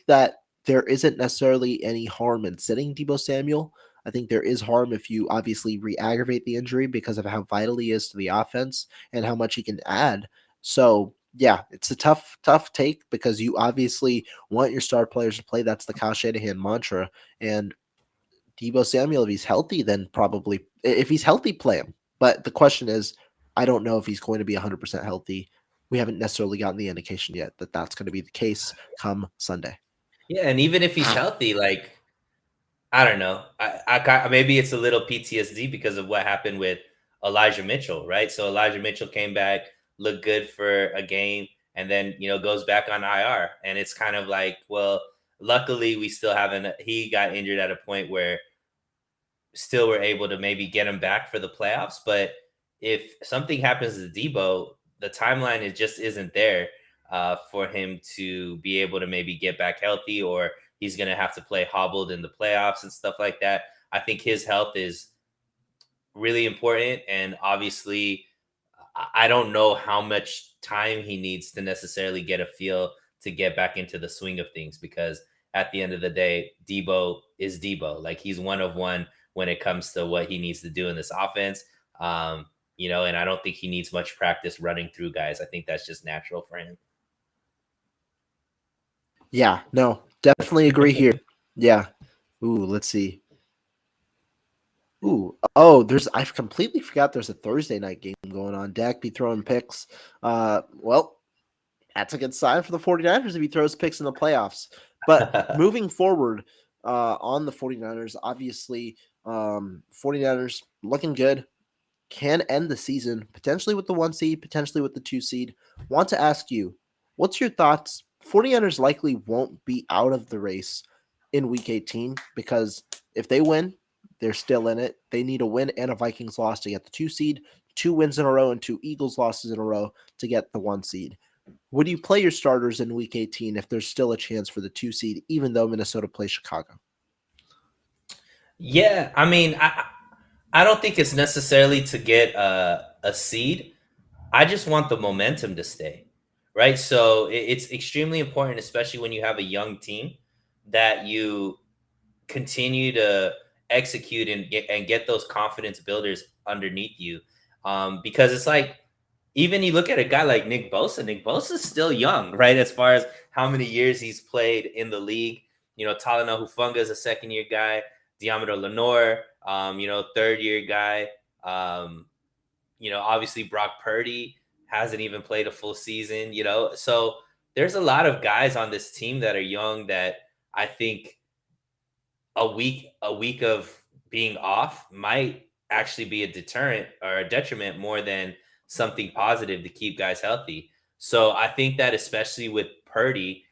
that there isn't necessarily any harm in sitting Debo Samuel. I think there is harm if you obviously re-aggravate the injury because of how vital he is to the offense and how much he can add. So yeah, it's a tough take because you obviously want your star players to play. That's the Kyle Shanahan mantra. And Debo Samuel, if he's healthy, then probably if he's healthy, play him. But the question is, I don't know if he's going to be 100% healthy. We haven't necessarily gotten the indication yet that that's going to be the case come Sunday. Yeah, and even if he's healthy, like I don't know. Maybe it's a little PTSD because of what happened with Elijah Mitchell, right? So Elijah Mitchell came back, looked good for a game, and then goes back on IR, and it's kind of like, well, luckily we still haven't. He got injured at a point where still we're able to maybe get him back for the playoffs, but if something happens to Debo, the timeline is just isn't there for him to be able to maybe get back healthy, or he's going to have to play hobbled in the playoffs and stuff like that. I think his health is really important, and obviously, I don't know how much time he needs to necessarily get a feel to get back into the swing of things, because at the end of the day, Debo is Debo. Like, he's one of one when it comes to what he needs to do in this offense. And I don't think he needs much practice running through guys. I think that's just natural for him. Yeah, no, definitely agree here. Yeah. Ooh, let's see. Ooh, oh, I completely forgot there's a Thursday night game going on. Dak be throwing picks. Well, that's a good sign for the 49ers if he throws picks in the playoffs. But moving forward on the 49ers, obviously, 49ers looking good, can end the season potentially with the 1 seed, potentially with the 2 seed. Want to ask you, what's your thoughts? 49ers likely won't be out of the race in week 18 because if they win, they're still in it. They need a win and a Vikings loss to get the 2 seed, 2 wins in a row and 2 Eagles losses in a row to get the 1 seed. Would you play your starters in week 18 if there's still a chance for the 2 seed, even though Minnesota plays Chicago? Yeah, I mean, I don't think it's necessarily to get a seed. I just want the momentum to stay, right? So it's extremely important, especially when you have a young team, that you continue to execute and get those confidence builders underneath you. Because it's like, even you look at a guy like Nick Bosa. Nick Bosa's still young, right? As far as how many years he's played in the league. Talanoa Hufanga is a second-year guy. Diamador Lenore, third-year guy. Obviously Brock Purdy hasn't even played a full season. So there's a lot of guys on this team that are young that I think a week of being off might actually be a deterrent or a detriment more than something positive to keep guys healthy. So I think that, especially with Purdy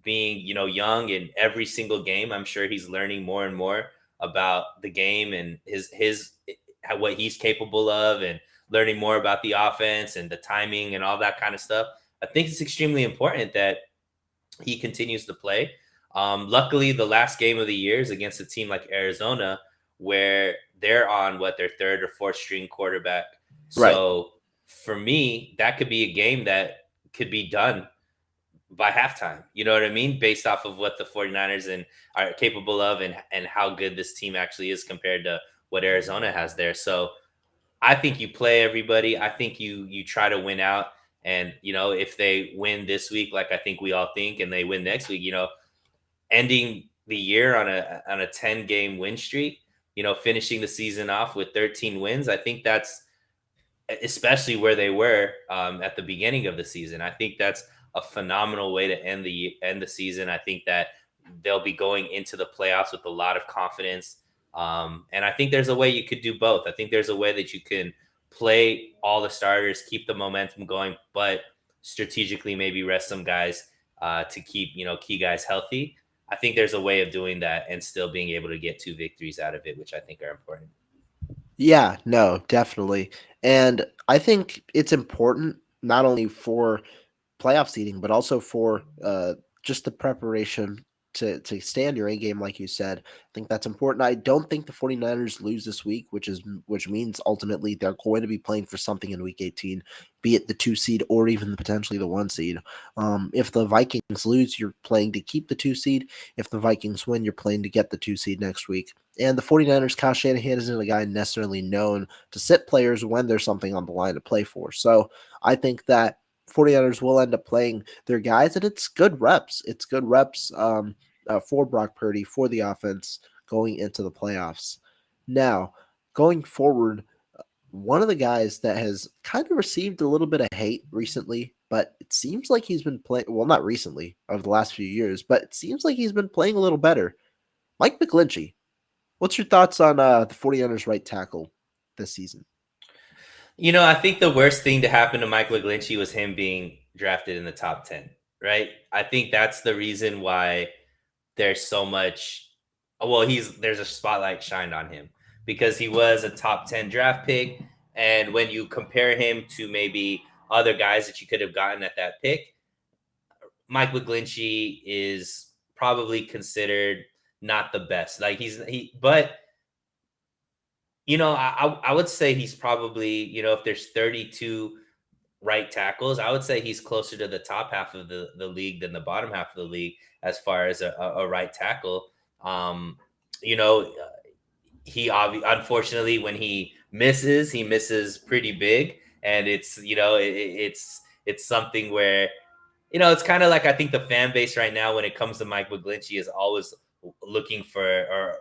being, young, in every single game, I'm sure he's learning more and more about the game and his what he's capable of, and learning more about the offense and the timing and all that kind of stuff. I think it's extremely important that he continues to play. Luckily, the last game of the year is against a team like Arizona, where they're on their third or fourth string quarterback. Right. So for me, that could be a game that could be done by halftime. You know what I mean? Based off of what the 49ers are capable of, and how good this team actually is compared to what Arizona has there. So I think you play everybody. I think you try to win out. And if they win this week, like I think we all think, and they win next week, ending the year on a 10-game win streak, finishing the season off with 13 wins. I think that's, especially where they were at the beginning of the season, I think that's a phenomenal way to end the season. I think that they'll be going into the playoffs with a lot of confidence. And I think there's a way you could do both. I think there's a way that you can play all the starters, keep the momentum going, but strategically maybe rest some guys to keep key guys healthy. I think there's a way of doing that and still being able to get 2 victories out of it, which I think are important. Yeah, no, definitely. And I think it's important not only for playoff seeding, but also for just the preparation to stay on your A game, like you said. I think that's important. I don't think the 49ers lose this week, which means ultimately they're going to be playing for something in week 18, be it the 2 seed or even potentially the 1 seed. If the Vikings lose, you're playing to keep the 2 seed. If the Vikings win, you're playing to get the 2 seed next week. And the 49ers, Kyle Shanahan isn't a guy necessarily known to sit players when there's something on the line to play for. So I think that 49ers will end up playing their guys, and it's good reps. It's good reps for Brock Purdy, for the offense going into the playoffs. Now, going forward, one of the guys that has kind of received a little bit of hate recently, but it seems like he's been playing, well, not recently, over the last few years, but it seems like he's been playing a little better. Mike McGlinchey. What's your thoughts on the 49ers right tackle this season? I think the worst thing to happen to Mike McGlinchey was him being drafted in the top 10, right? I think that's the reason why there's so much. Well, there's a spotlight shined on him because he was a top 10 draft pick. And when you compare him to maybe other guys that you could have gotten at that pick, Mike McGlinchey is probably considered not the best. Like but I would say he's probably, if there's 32 right tackles, I would say he's closer to the top half of the league than the bottom half of the league as far as a right tackle. Um, you know, unfortunately when he misses pretty big, and it's something where it's kind of like, I think the fan base right now when it comes to Mike McGlinchey is always looking for, or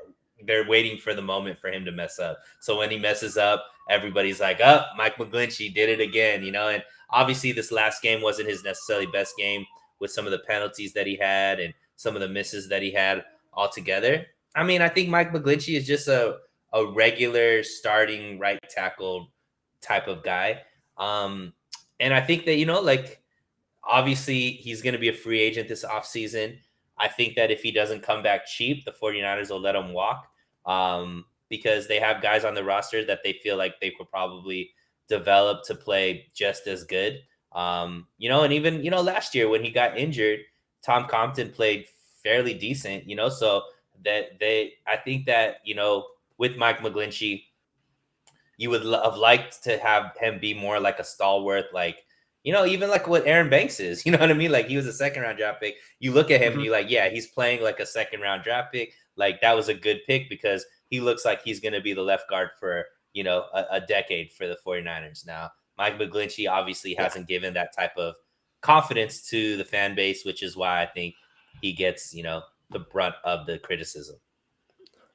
they're waiting for the moment for him to mess up. So when he messes up, everybody's like, "Oh, Mike McGlinchey did it again," And obviously, this last game wasn't his necessarily best game with some of the penalties that he had and some of the misses that he had altogether. I mean, I think Mike McGlinchey is just a regular starting right tackle type of guy. And I think that, like, obviously, he's going to be a free agent this offseason. I think that if he doesn't come back cheap, the 49ers will let him walk, because they have guys on the roster that they feel like they could probably develop to play just as good. And even, last year when he got injured, Tom Compton played fairly decent, so I think that, with Mike McGlinchey, you would have liked to have him be more like a stalwart, like, even like what Aaron Banks is, you know what I mean? Like, he was a second round draft pick. You look at him and you're like, yeah, he's playing like a second round draft pick. Like, that was a good pick because he looks like he's going to be the left guard for, a decade for the 49ers. Now, Mike McGlinchey obviously hasn't given that type of confidence to the fan base, which is why I think he gets, the brunt of the criticism.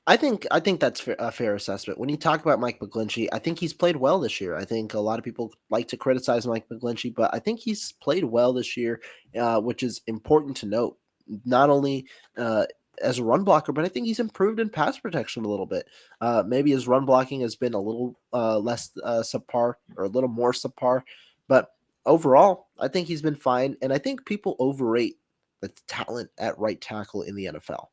I think that's a fair assessment. When you talk about Mike McGlinchey, I think he's played well this year. I think a lot of people like to criticize Mike McGlinchey, but I think he's played well this year, which is important to note. Not only as a run blocker, but I think he's improved in pass protection a little bit. Maybe his run blocking has been a little less subpar or a little more subpar, but overall, I think he's been fine. And I think people overrate the talent at right tackle in the NFL.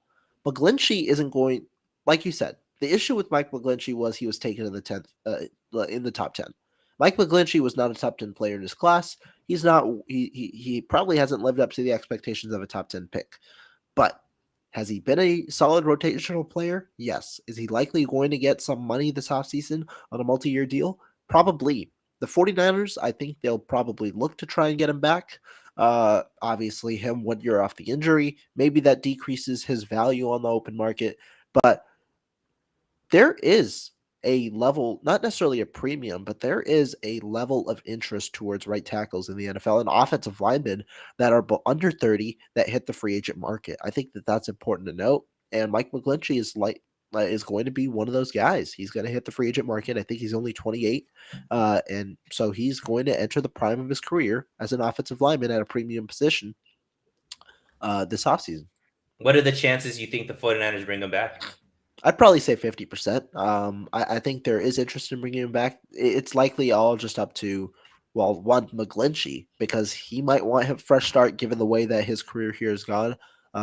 McGlinchey isn't going, like you said, the issue with Mike McGlinchey was he was taken in the 10th, in the top 10. Mike McGlinchey was not a top 10 player in his class. He's not. He probably hasn't lived up to the expectations of a top 10 pick. But has he been a solid rotational player? Yes. Is he likely going to get some money this offseason on a multi-year deal? Probably. The 49ers, I think they'll probably look to try and get him back. Obviously, him 1 year off the injury, maybe that decreases his value on the open market. But there is a level, not necessarily a premium, but there is a level of interest towards right tackles in the NFL and offensive linemen that are under 30 that hit the free agent market. I think that that's important to note. And Mike McGlinchey is going to be one of those guys. He's going to hit the free agent market. I think he's only 28. And so he's going to enter the prime of his career as an offensive lineman at a premium position this offseason. What are the chances you think the 49ers bring him back? I'd probably say 50%. I think there is interest in bringing him back. It's likely all just up to, well, one, McGlinchey, because he might want a fresh start given the way that his career here has gone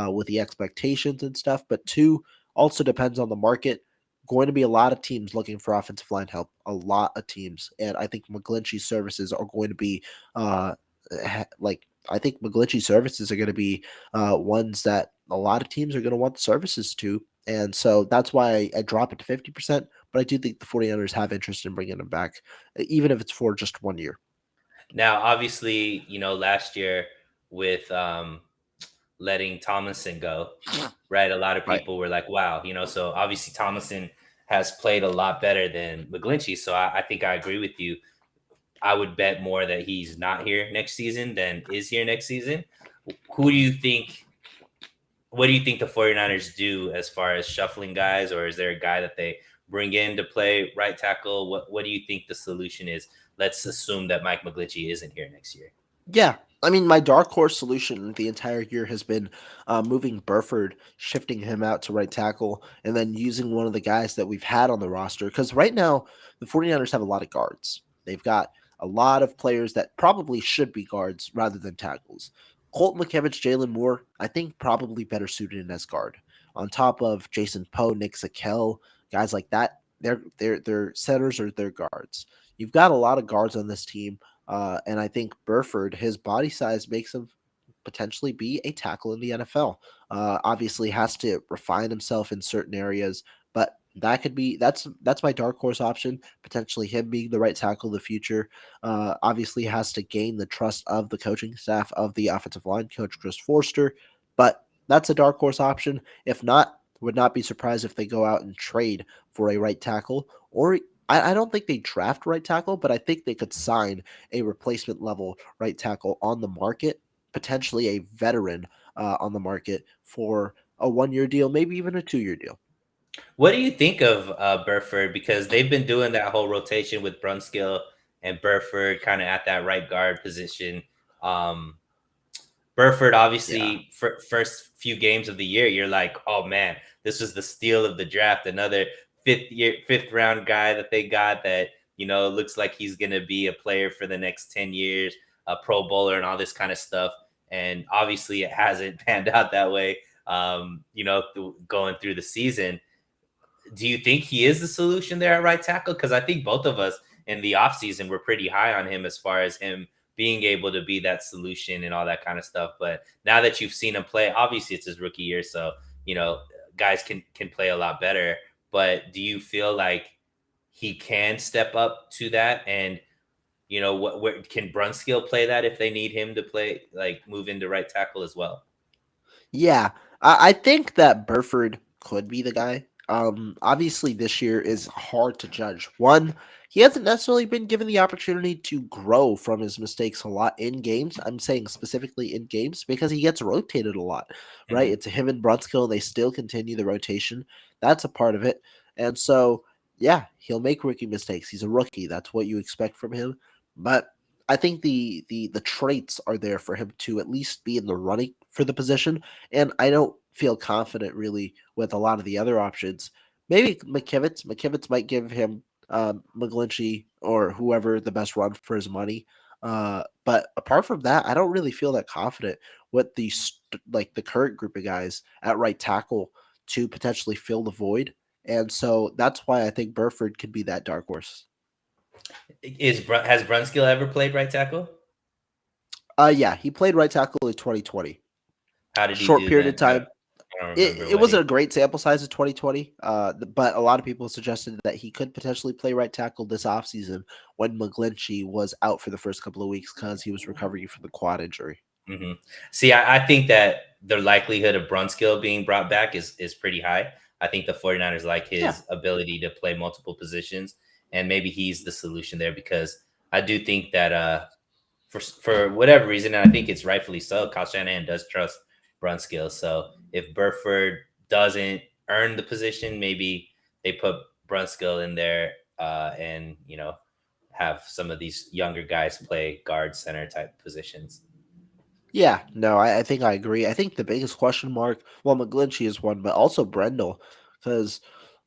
with the expectations and stuff. But two, also depends on the market. Going to be a lot of teams looking for offensive line help, a lot of teams. And I think McGlinchey's services are going to be I think McGlinchey's services are going to be ones that a lot of teams are going to want the services to. And so that's why I drop it to 50%. But I do think the 49ers have interest in bringing him back, even if it's for just 1 year. Now, obviously, last year with letting Tomlinson go, right? A lot of Right. people were like, wow, so obviously Tomlinson has played a lot better than McGlinchey. So I think I agree with you. I would bet more that he's not here next season than is here next season. Who do you think? What do you think the 49ers do as far as shuffling guys, or is there a guy that they bring in to play right tackle? What do you think the solution is? Let's assume that Mike McGlinchey isn't here next year. Yeah. I mean, my dark horse solution the entire year has been moving Burford, shifting him out to right tackle, and then using one of the guys that we've had on the roster. Because right now, the 49ers have a lot of guards. They've got a lot of players that probably should be guards rather than tackles. Colt McKevich, Jalen Moore, I think probably better suited in as guard. On top of Jason Poe, Nick Zakel, guys like that, they're centers or they're guards. You've got a lot of guards on this team and I think Burford, his body size makes him potentially be a tackle in the NFL. Obviously, has to refine himself in certain areas, but that's my dark horse option. Potentially, him being the right tackle of the future. Obviously, has to gain the trust of the coaching staff of the offensive line coach Chris Forster, but that's a dark horse option. If not, would not be surprised if they go out and trade for a right tackle or I don't think they draft right tackle, but I think they could sign a replacement level right tackle on the market, potentially a veteran on the market for a 1 year deal, maybe even a 2 year deal. What do you think of Burford? Because they've been doing that whole rotation with Brunskill and Burford kind of at that right guard position. Um, Burford, Yeah. obviously, for first few games of the year, you're like, oh man, this was the steal of the draft. Another fifth round guy that they got that looks like he's gonna be a player for the next 10 years, a Pro Bowler, and all this kind of stuff. And obviously, it hasn't panned out that way. Going through the season, do you think he is the solution there at right tackle? Because I think both of us in the offseason were pretty high on him as far as him being able to be that solution and all that kind of stuff. But now that you've seen him play, obviously it's his rookie year, so guys can play a lot better. But do you feel like he can step up to that? And where can Brunskill play that if they need him to play, like move into right tackle as well? Yeah, I think that Burford could be the guy. Obviously, this year is hard to judge. One, he hasn't necessarily been given the opportunity to grow from his mistakes a lot in games. I'm saying specifically in games because he gets rotated a lot, right? Hmm. It's him and Brunskill, and they still continue the rotation. That's a part of it. And so, yeah, he'll make rookie mistakes. He's a rookie. That's what you expect from him. But I think the traits are there for him to at least be in the running for the position, and I don't feel confident really with a lot of the other options. Maybe McKivitz. McKivitz might give him McGlinchey or whoever the best run for his money. But apart from that, I don't really feel that confident with like the current group of guys at right tackle to potentially fill the void. And so that's why I think Burford could be that dark horse. Has Brunskill ever played right tackle? Yeah, he played right tackle in 2020. How did he Short do period of then? I time. don't It, remember it what wasn't he. a great sample size of 2020, but a lot of people suggested that he could potentially play right tackle this offseason when McGlinchey was out for the first couple of weeks because he was recovering from the quad injury. Hmm. See, I think that the likelihood of Brunskill being brought back is pretty high. I think the 49ers like Yeah, his ability to play multiple positions, and maybe he's the solution there because I do think that for whatever reason, and I think it's rightfully so, Kyle Shanahan does trust Brunskill. So if Burford doesn't earn the position, maybe they put Brunskill in there and have some of these younger guys play guard center type positions. yeah, no, I think I agree. I think the biggest question mark, well, McGlinchey is one, but also Brendel, because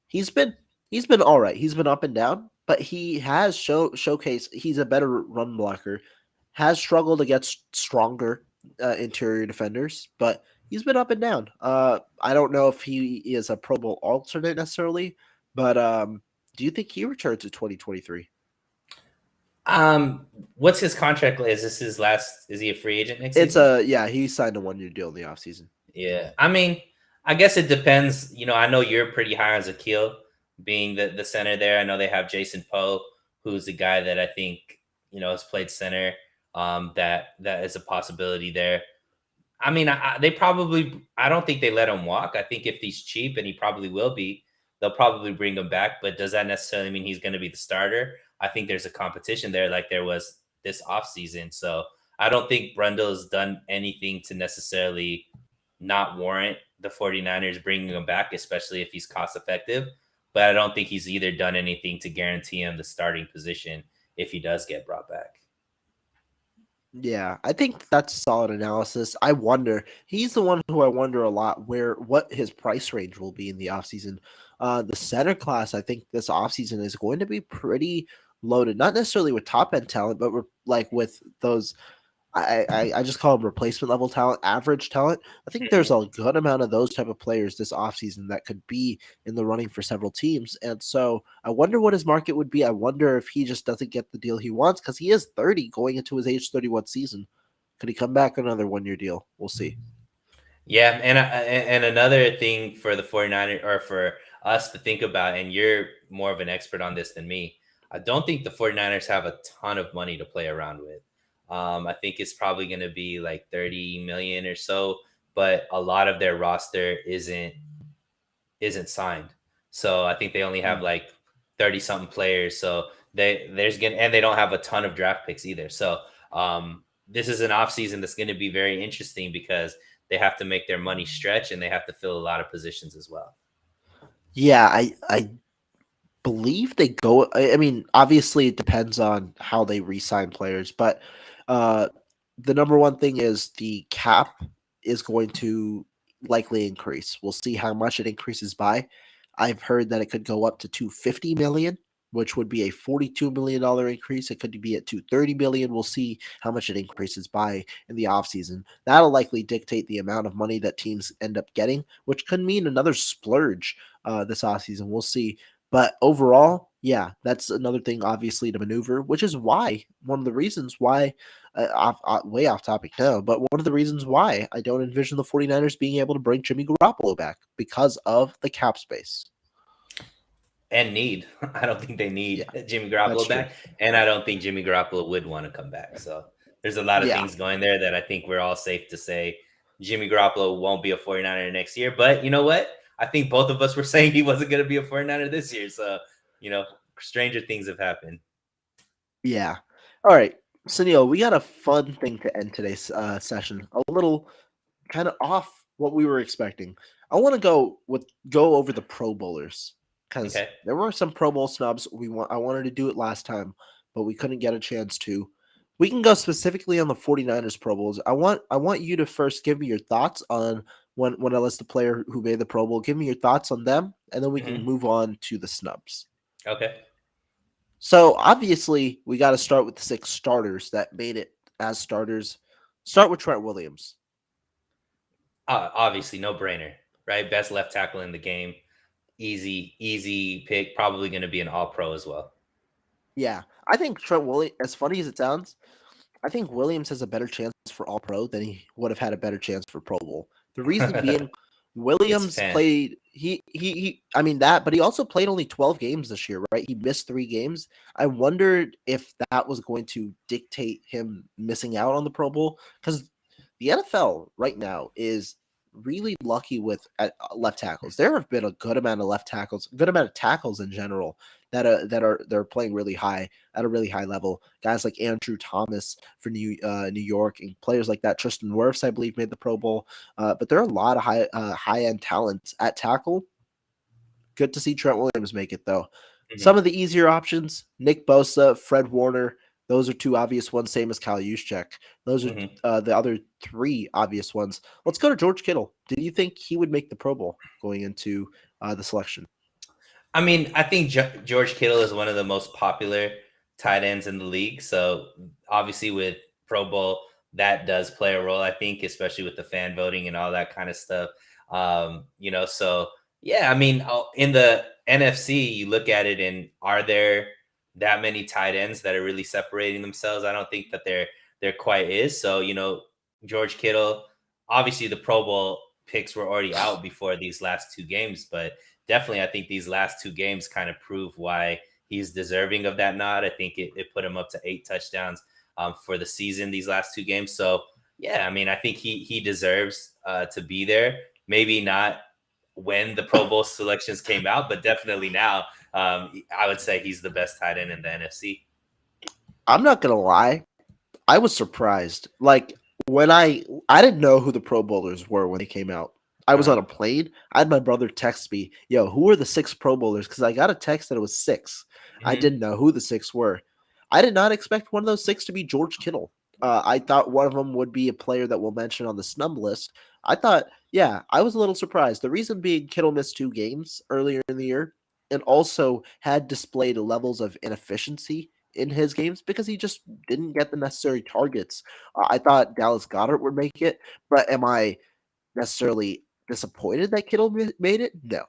he's been he's been all right. He's been up and down, but he has showcased he's a better run blocker. Has struggled against stronger interior defenders, but he's been up and down. I don't know if he is a Pro Bowl alternate necessarily, but do you think he returns to 2023? What's his contract? Is this his last? Is he a free agent next It's season? a yeah, he signed a 1 year deal in the offseason. Yeah, I mean, I guess it depends. I know you're pretty high on Zakil being the center there. I know they have Jason Poe, who's the guy that I think has played center. That is a possibility there. I mean, they probably. I don't think they let him walk. I think if he's cheap, and he probably will be, they'll probably bring him back. But does that necessarily mean he's going to be the starter? I think there's a competition there, like there was this offseason. So I don't think Brundle has done anything to necessarily not warrant the 49ers bringing him back, especially if he's cost effective. But I don't think he's either done anything to guarantee him the starting position if he does get brought back. Yeah, I think that's solid analysis. I wonder, he's the one who I wonder a lot what his price range will be in the offseason. The center class, I think this offseason is going to be pretty loaded, not necessarily with top end talent, but like with those I just call them replacement level talent, average talent. I think there's Mhm. a good amount of those type of players this offseason that could be in the running for several teams. And so I wonder what his market would be. I wonder if he just doesn't get the deal he wants because he is 30 going into his age 31 season. Could he come back another 1 year deal? We'll see. Yeah, and another thing for the 49ers or for us to think about, and you're more of an expert on this than me. I don't think the 49ers have a ton of money to play around with. I think it's probably going to be like 30 million or so, but a lot of their roster isn't signed. So I think they only have Mm. like 30 something players. So there's gonna and they don't have a ton of draft picks either. So this is an offseason that's going to be very interesting because they have to make their money stretch and they have to fill a lot of positions as well. Yeah, I believe they go. I mean, obviously, it depends on how they re-sign players, but uh, the number one thing is the cap is going to likely increase. We'll see how much it increases by. I've heard that it could go up to 250 million, which would be a $42 million increase. It could be at 230 million. We'll see how much it increases by in the offseason. That'll likely dictate the amount of money that teams end up getting, which could mean another splurge this offseason. We'll see, but overall, yeah, that's another thing, obviously, to maneuver, which is why one of the reasons why, way off topic now, but one of the reasons why I don't envision the 49ers being able to bring Jimmy Garoppolo back because of the cap space. And need. I don't think they Yeah, need Jimmy that's Garoppolo true. back. And I don't think Jimmy Garoppolo would want to come back. So there's a lot of Yeah, things going there that I think we're all safe to say Jimmy Garoppolo won't be a 49er next year. But you know what? I think both of us were saying he wasn't going to be a 49er this year. So, you know, stranger things have happened. yeah. All right, Sunil, we got a fun thing to end today's session. A little kind of off what we were expecting. I want to go over the Pro Bowlers because Okay. there were some Pro Bowl snubs. I wanted to do it last time, but we couldn't get a chance to. We can go specifically on the 49ers Pro Bowls. I want you to first give me your thoughts on when I list the player who made the Pro Bowl. Give me your thoughts on them, and then we can Hmm. move on to the snubs. Okay. So obviously, we got to start with the six starters that made it as starters. Start with Trent Williams. Obviously, no brainer, right? Best left tackle in the game. Easy pick. Probably going to be an all pro as well. Yeah, I think Trent Williams, as funny as it sounds, I think Williams has a better chance for All Pro than he would have had a better chance for Pro Bowl. The reason being, It's Williams fan. played I mean that, but he also played only 12 games this year, right? He missed 3 games. I wondered if that was going to dictate him missing out on the Pro Bowl because the NFL right now is really lucky with left tackles. There have been a good amount of left tackles, good amount of tackles in general that are they're playing really high at a really high level. Guys like Andrew Thomas for New York and players like that. Tristan Wirfs, I believe, made the Pro Bowl. But there are a lot of high end talents at tackle. Good to see Trent Williams make it though. Mhm, Some of the easier options: Nick Bosa, Fred Warner. Those are two obvious ones, same as Kyle Juszczyk. Those are mhm. the other three obvious ones. Let's go to George Kittle. Did you think he would make the Pro Bowl going into the selection? I mean, I think George Kittle is one of the most popular tight ends in the league. So obviously, with Pro Bowl, that does play a role. I think, especially with the fan voting and all that kind of stuff. So yeah, I mean, in the NFC, you look at it, and are there that many tight ends that are really separating themselves? I don't think that there quite is. So George Kittle, obviously, the Pro Bowl picks were already out before these last two games, but definitely, I think these last two games kind of prove why he's deserving of that nod. I think it put him up to 8 touchdowns for the season these last two games. So yeah, I mean, I think he deserves to be there. Maybe not when the Pro Bowl selections came out, but definitely now. I would say he's the best tight end in the NFC. I'm not gonna lie. I was surprised. Like when I didn't know who the Pro Bowlers were when they came out. I was Uh-huh. on a plane. I had my brother text me, "Yo, who are the six Pro Bowlers?" Because I got a text that it was six. I Hmm. didn't know who the six were. I did not expect one of those six to be George Kittle. I thought one of them would be a player that we'll mention on the snub list. I thought, yeah, I was a little surprised. The reason being Kittle missed 2 games earlier in the year and also had displayed levels of inefficiency in his games because he just didn't get the necessary targets. I thought Dallas Goddard would make it, but am I necessarily disappointed that Kittle made it? No.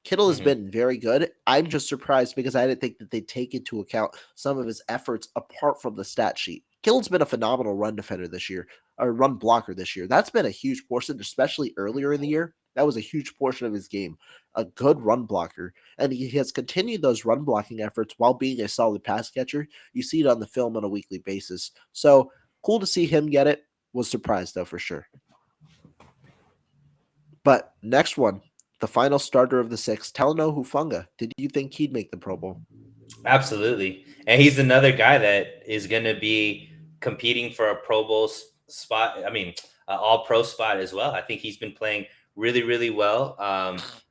Kittle has Mhm. been very good. I'm just surprised because I didn't think that they'd take into account some of his efforts apart from the stat sheet. Kittle's been a phenomenal run defender this year, or run blocker this year. That's been a huge portion, especially earlier in the year. That was a huge portion of his game. A good run blocker. And he has continued those run blocking efforts while being a solid pass catcher. You see it on the film on a weekly basis. So cool to see him get it. Was surprised though for sure. But next one, the final starter of the six, Talanoa Hufanga. Did you think he'd make the Pro Bowl? Absolutely. And he's another guy that is going to be competing for a Pro Bowl spot. I mean, all pro spot as well. I think he's been playing really, really well.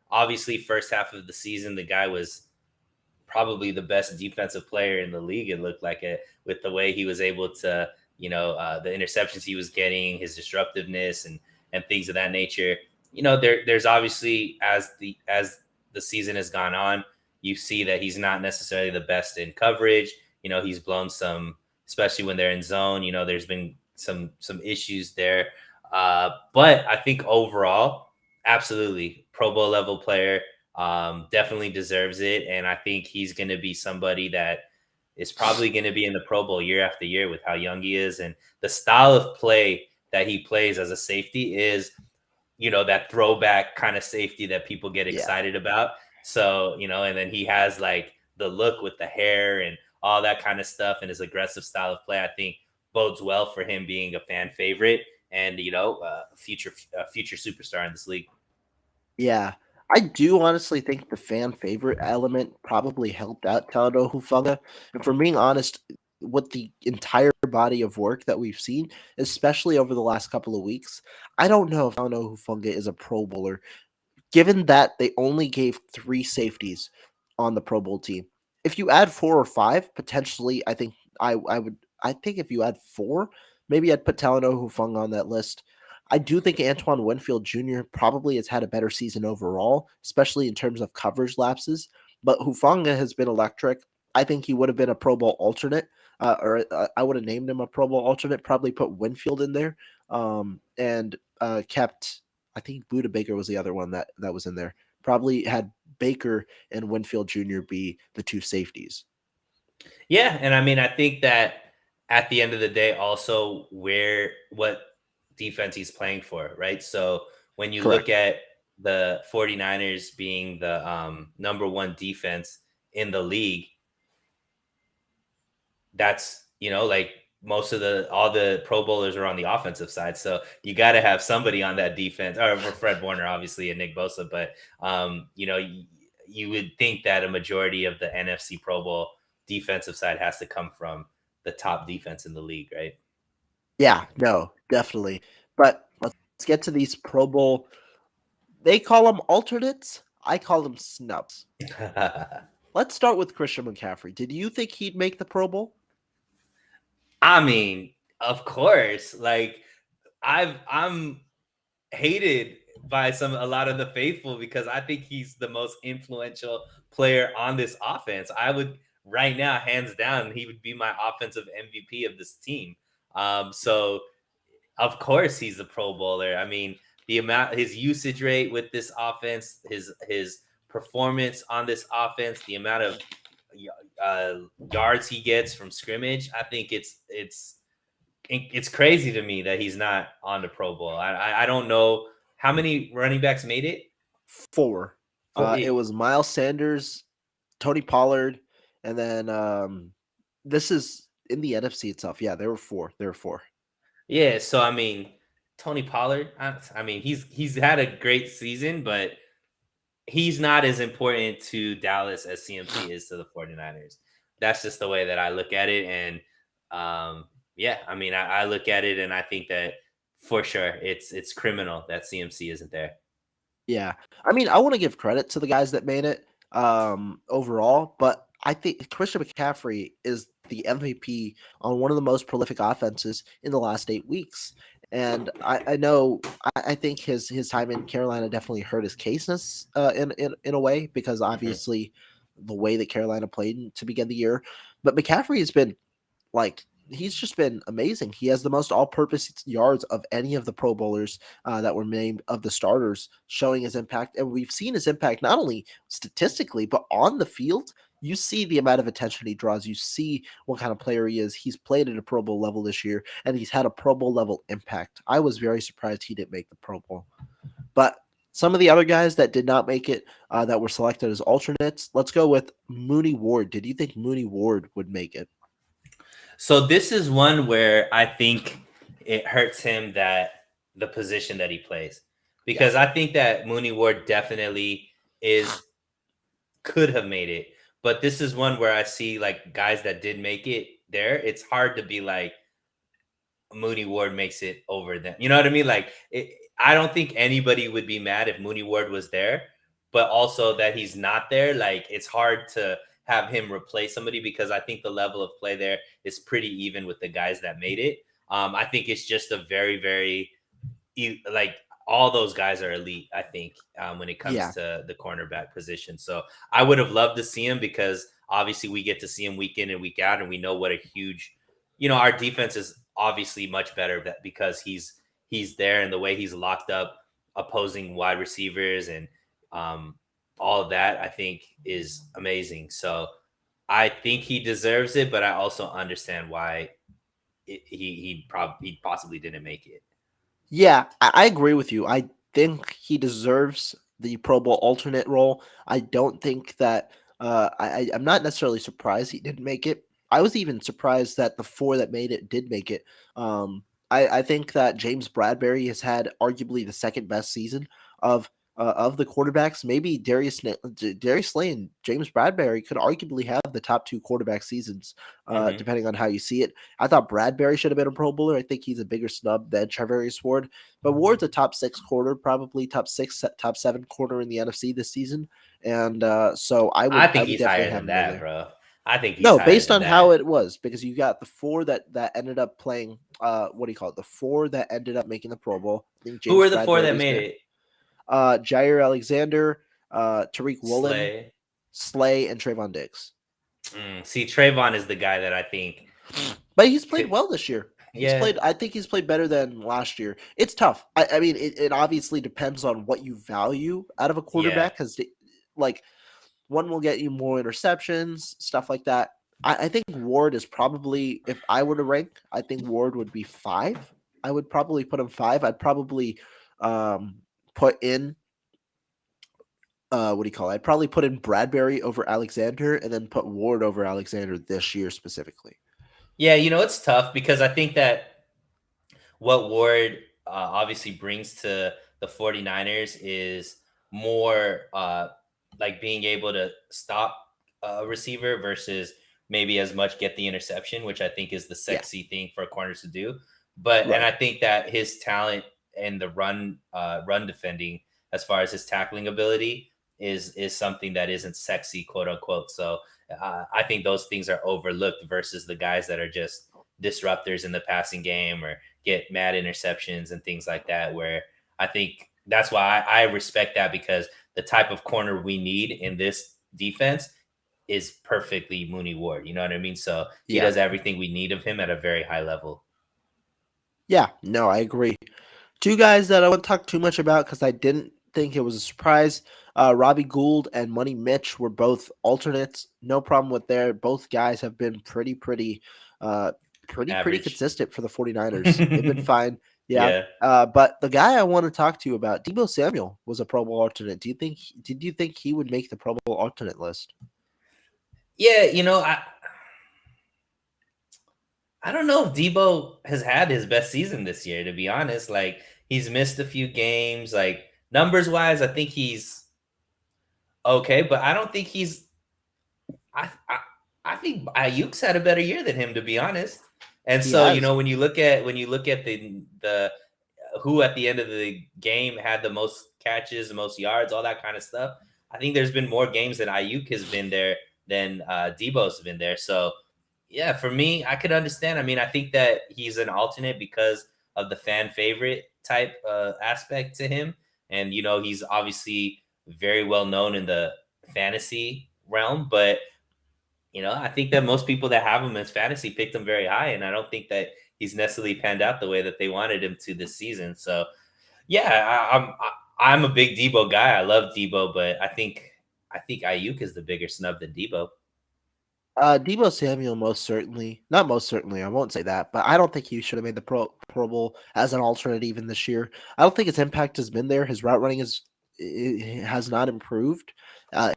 Obviously, first half of the season, the guy was probably the best defensive player in the league. It looked like it with the way he was able to, the interceptions he was getting, his disruptiveness, and things of that nature. There's obviously as the season has gone on, you see that he's not necessarily the best in coverage. He's blown some, especially when they're in zone. There's been some issues there. But I think overall, absolutely Pro Bowl level player. Definitely deserves it. And I think he's going to be somebody that is probably going to be in the Pro Bowl year after year with how young he is. And the style of play that he plays as a safety is, that throwback kind of safety that people get Yeah. excited about. So, and then he has like the look with the hair and all that kind of stuff, and his aggressive style of play, I think bodes well for him being a fan favorite and, future superstar in this league. Yeah. I do honestly think the fan favorite element probably helped out Talanoa Hufanga. And for being honest, with the entire body of work that we've seen, especially over the last couple of weeks, I don't know if Talanoa Hufanga is a Pro Bowler given that they only gave 3 safeties on the Pro Bowl team. If you add 4 or 5, potentially, I think if you add 4, maybe I'd put Talanoa Hufanga on that list. I do think Antoine Winfield Jr. probably has had a better season overall, especially in terms of coverage lapses. But Hufanga has been electric. I think he would have been a Pro Bowl alternate, or I would have named him a Pro Bowl alternate. Probably put Winfield in there, and kept I think Buda Baker was the other one that was in there. Probably had Baker and Winfield Jr. be the 2 safeties. Yeah, and I mean, I think that at the end of the day, also what defense he's playing for, right? So when you look Correct. at the 49ers being the number one defense in the league, that's like most of the all the Pro Bowlers are on the offensive side, so you got to have somebody on that defense, or for Fred Warner, obviously, and Nick Bosa. But you would think that a majority of the NFC Pro Bowl defensive side has to come from the top defense in the league, right? Yeah, no, definitely. But let's get to these Pro Bowl. They call them alternates. I call them snubs. Let's start with Christian McCaffrey. Did you think he'd make the Pro Bowl? I mean, of course, like I'm hated by a lot of the faithful because I think he's the most influential player on this offense. I would right now, hands down, he would be my offensive MVP of this team. So of course he's a Pro Bowler. I mean, his usage rate with this offense, his performance on this offense, the amount of uh, yards he gets from scrimmage, I think it's crazy to me that he's not on the Pro Bowl. I don't know how many running backs made it. 4. For It was Miles Sanders, Tony Pollard, and then this is in the NFC itself. Yeah, there were 4. There were 4. yeah, so I mean, Tony Pollard. I mean, he's had a great season, but he's not as important to Dallas as CMC is to the 49ers. That's just the way that I look at it. And yeah, I mean, I look at it and I think that for sure it's criminal that CMC isn't there. Yeah. I mean, I want to give credit to the guys that made it overall, but I think Christian McCaffrey is the MVP on one of the most prolific offenses in the last 8 weeks. And I know I think his time in Carolina definitely hurt his caseness in a way, because Mhm. obviously the way that Carolina played to begin the year. But McCaffrey has been like, he's just been amazing. He has the most all-purpose yards of any of the Pro Bowlers that were named of the starters, showing his impact. And we've seen his impact not only statistically but on the field. You see the amount of attention he draws. You see what kind of player he is. He's played at a Pro Bowl level this year, and he's had a Pro Bowl level impact. I was very surprised he didn't make the Pro Bowl. But some of the other guys that did not make it, that were selected as alternates, let's go with Mooney Ward. Did you think Mooney Ward would make it? So this is one where I think it hurts him that the position that he plays, Yeah. because I think that Mooney Ward definitely is could have made it, but this is one where I see like guys that did make it there. It's hard to be like Mooney Ward makes it over them. You know what I mean? Like I don't think anybody would be mad if Mooney Ward was there, but also that he's not there. Like it's hard to have him replace somebody because I think the level of play there is pretty even with the guys that made it. I think it's just a very, very like all those guys are elite. I think when it comes Yeah. to the cornerback position, so I would have loved to see him because obviously we get to see him week in and week out, and we know what a huge, our defense is obviously much better because he's there and the way he's locked up opposing wide receivers and um, all of that. I think is amazing. So I think he deserves it, but I also understand why he possibly didn't make it. Yeah, I agree with you. I think he deserves the Pro Bowl alternate role. I don't think that I'm not necessarily surprised he didn't make it. I was even surprised that the four that made it did make it. I think that James Bradbury has had arguably the second best season of the quarterbacks. Maybe Darius Slay and James Bradbury could arguably have the top two quarterback seasons, Hmm. depending on how you see it. I thought Bradbury should have been a Pro Bowler. I think he's a bigger snub than Charvarius Ward. But Ward's a top six corner, probably top six, top seven corner in the NFC this season. And so I I think would he's definitely higher have than him in that, there. bro. I think he's No, higher based than on how that. it was, because you got the four that ended up playing. What do you call it? The four that ended up making the Pro Bowl. I think Who James were the four that Bradbury's made there. it? Jair Alexander, Tariq Woolen, Slay. Slay, and Trayvon Diggs. See, Trayvon is the guy that I think But he's played could. well this year. He's Yeah, played. I think he's played better than last year. It's tough. I mean, it obviously depends on what you value out of a yeah. quarterback, because like one will get you more interceptions, stuff like that. I think Ward is probably, if I were to rank, I think Ward would be five. I would probably put him five. I'd probably put in what do you call it? I'd probably put in Bradbury over Alexander, and then put Ward over Alexander this year specifically. Yeah, it's tough because I think that what Ward obviously brings to the 49ers is more like being able to stop a receiver versus maybe as much get the interception, which I think is the Yeah, sexy thing for corners to do. And right. I think that his talent and the run defending, as far as his tackling ability, is something that isn't sexy, quote unquote. So I think those things are overlooked versus the guys that are just disruptors in the passing game or get mad interceptions and things like that. Where I think that's why I respect that, because the type of corner we need in this defense is perfectly Mooney Ward. You know what I mean? So he Yeah. does everything we need of him at a very high level. Yeah, no, I agree. Two guys that I won't talk too much about because I didn't think it was a surprise. Robbie Gould and Money Mitch were both alternates. No problem with there. Both guys have been uh, pretty Average. consistent for the 49ers. They've been fine. Yeah. Yeah. But the guy I want to talk to you about, Debo Samuel, was a Pro Bowl alternate. Did you think he would make the Pro Bowl alternate list? Yeah, I don't know if Debo has had his best season this year, to be honest. Like he's missed a few games. Like numbers wise, I think he's okay, but I don't think he's I think Ayuk's had a better year than him, to be honest. And He so, has. when you look at the who at the end of the game had the most catches, the most yards, all that kind of stuff. I think there's been more games that Ayuk has been there than Debo's been there. So Yeah, for me, I could understand. I mean, I think that he's an alternate because of the fan favorite type aspect to him. And, he's obviously very well known in the fantasy realm. But, I think that most people that have him as fantasy picked him very high. And I don't think that he's necessarily panned out the way that they wanted him to this season. So, yeah, I'm a big Debo guy. I love Debo, but I think Ayuk is the bigger snub than Debo. Debo Samuel, most certainly, not most certainly, I won't say that, but I don't think he should have made the Pro Bowl as an alternate even this year. I don't think his impact has been there. His route running has not improved.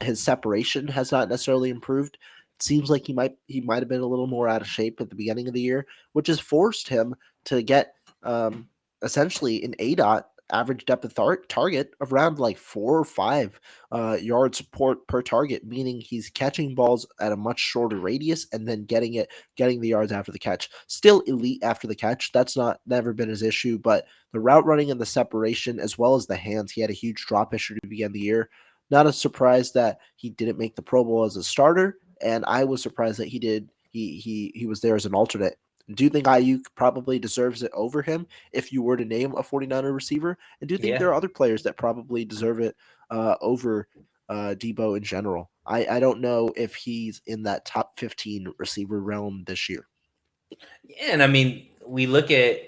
His separation has not necessarily improved. It seems like he might have been a little more out of shape at the beginning of the year, which has forced him to get um, essentially an ADOT average depth of target of around like 4 or 5 yards per target, meaning he's catching balls at a much shorter radius and then getting the yards after the catch. Still elite after the catch. That's not never been his issue, but the route running and the separation, as well as the hands, he had a huge drop issue to begin the year. Not a surprise that he didn't make the Pro Bowl as a starter, and I was surprised that he did. He was there as an alternate. Do you think Ayuk probably deserves it over him if you were to name a 49er receiver? And do you think Yeah. there are other players that probably deserve it over Debo in general? I don't know if he's in that top 15 receiver realm this year. Yeah, and I mean, we look at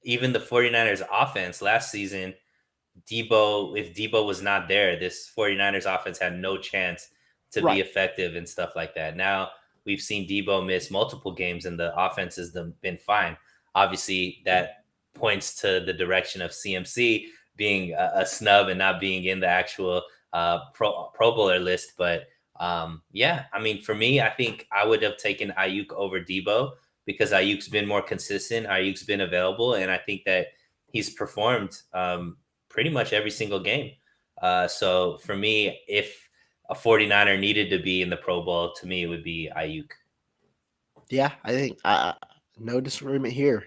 even the 49ers offense last season. If Debo was not there, this 49ers offense had no chance to be Right. effective and stuff like that. Now we've seen Debo miss multiple games and the offense has been fine. Obviously, that points to the direction of CMC being a snub and not being in the actual Pro Bowler list. But yeah, I mean, for me, I think I would have taken Ayuk over Debo because Ayuk's been more consistent. Ayuk's been available, and I think that he's performed pretty much every single game. So for me, if a 49er needed to be in the Pro Bowl, to me, it would be Ayuk. Yeah, I think no disagreement here.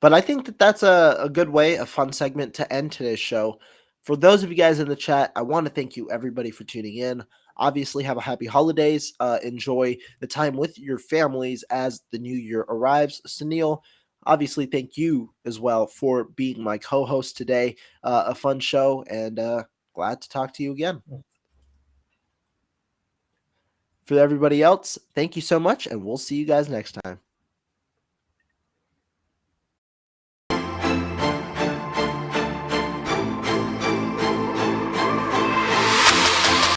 But I think that that's a good way, a fun segment to end today's show. For those of you guys in the chat, I want to thank you everybody for tuning in. Obviously, have a happy holidays. Enjoy the time with your families as the new year arrives. Sunil, obviously, thank you as well for being my co-host today. A fun show, and glad to talk to you again. For everybody else, thank you so much, and we'll see you guys next time.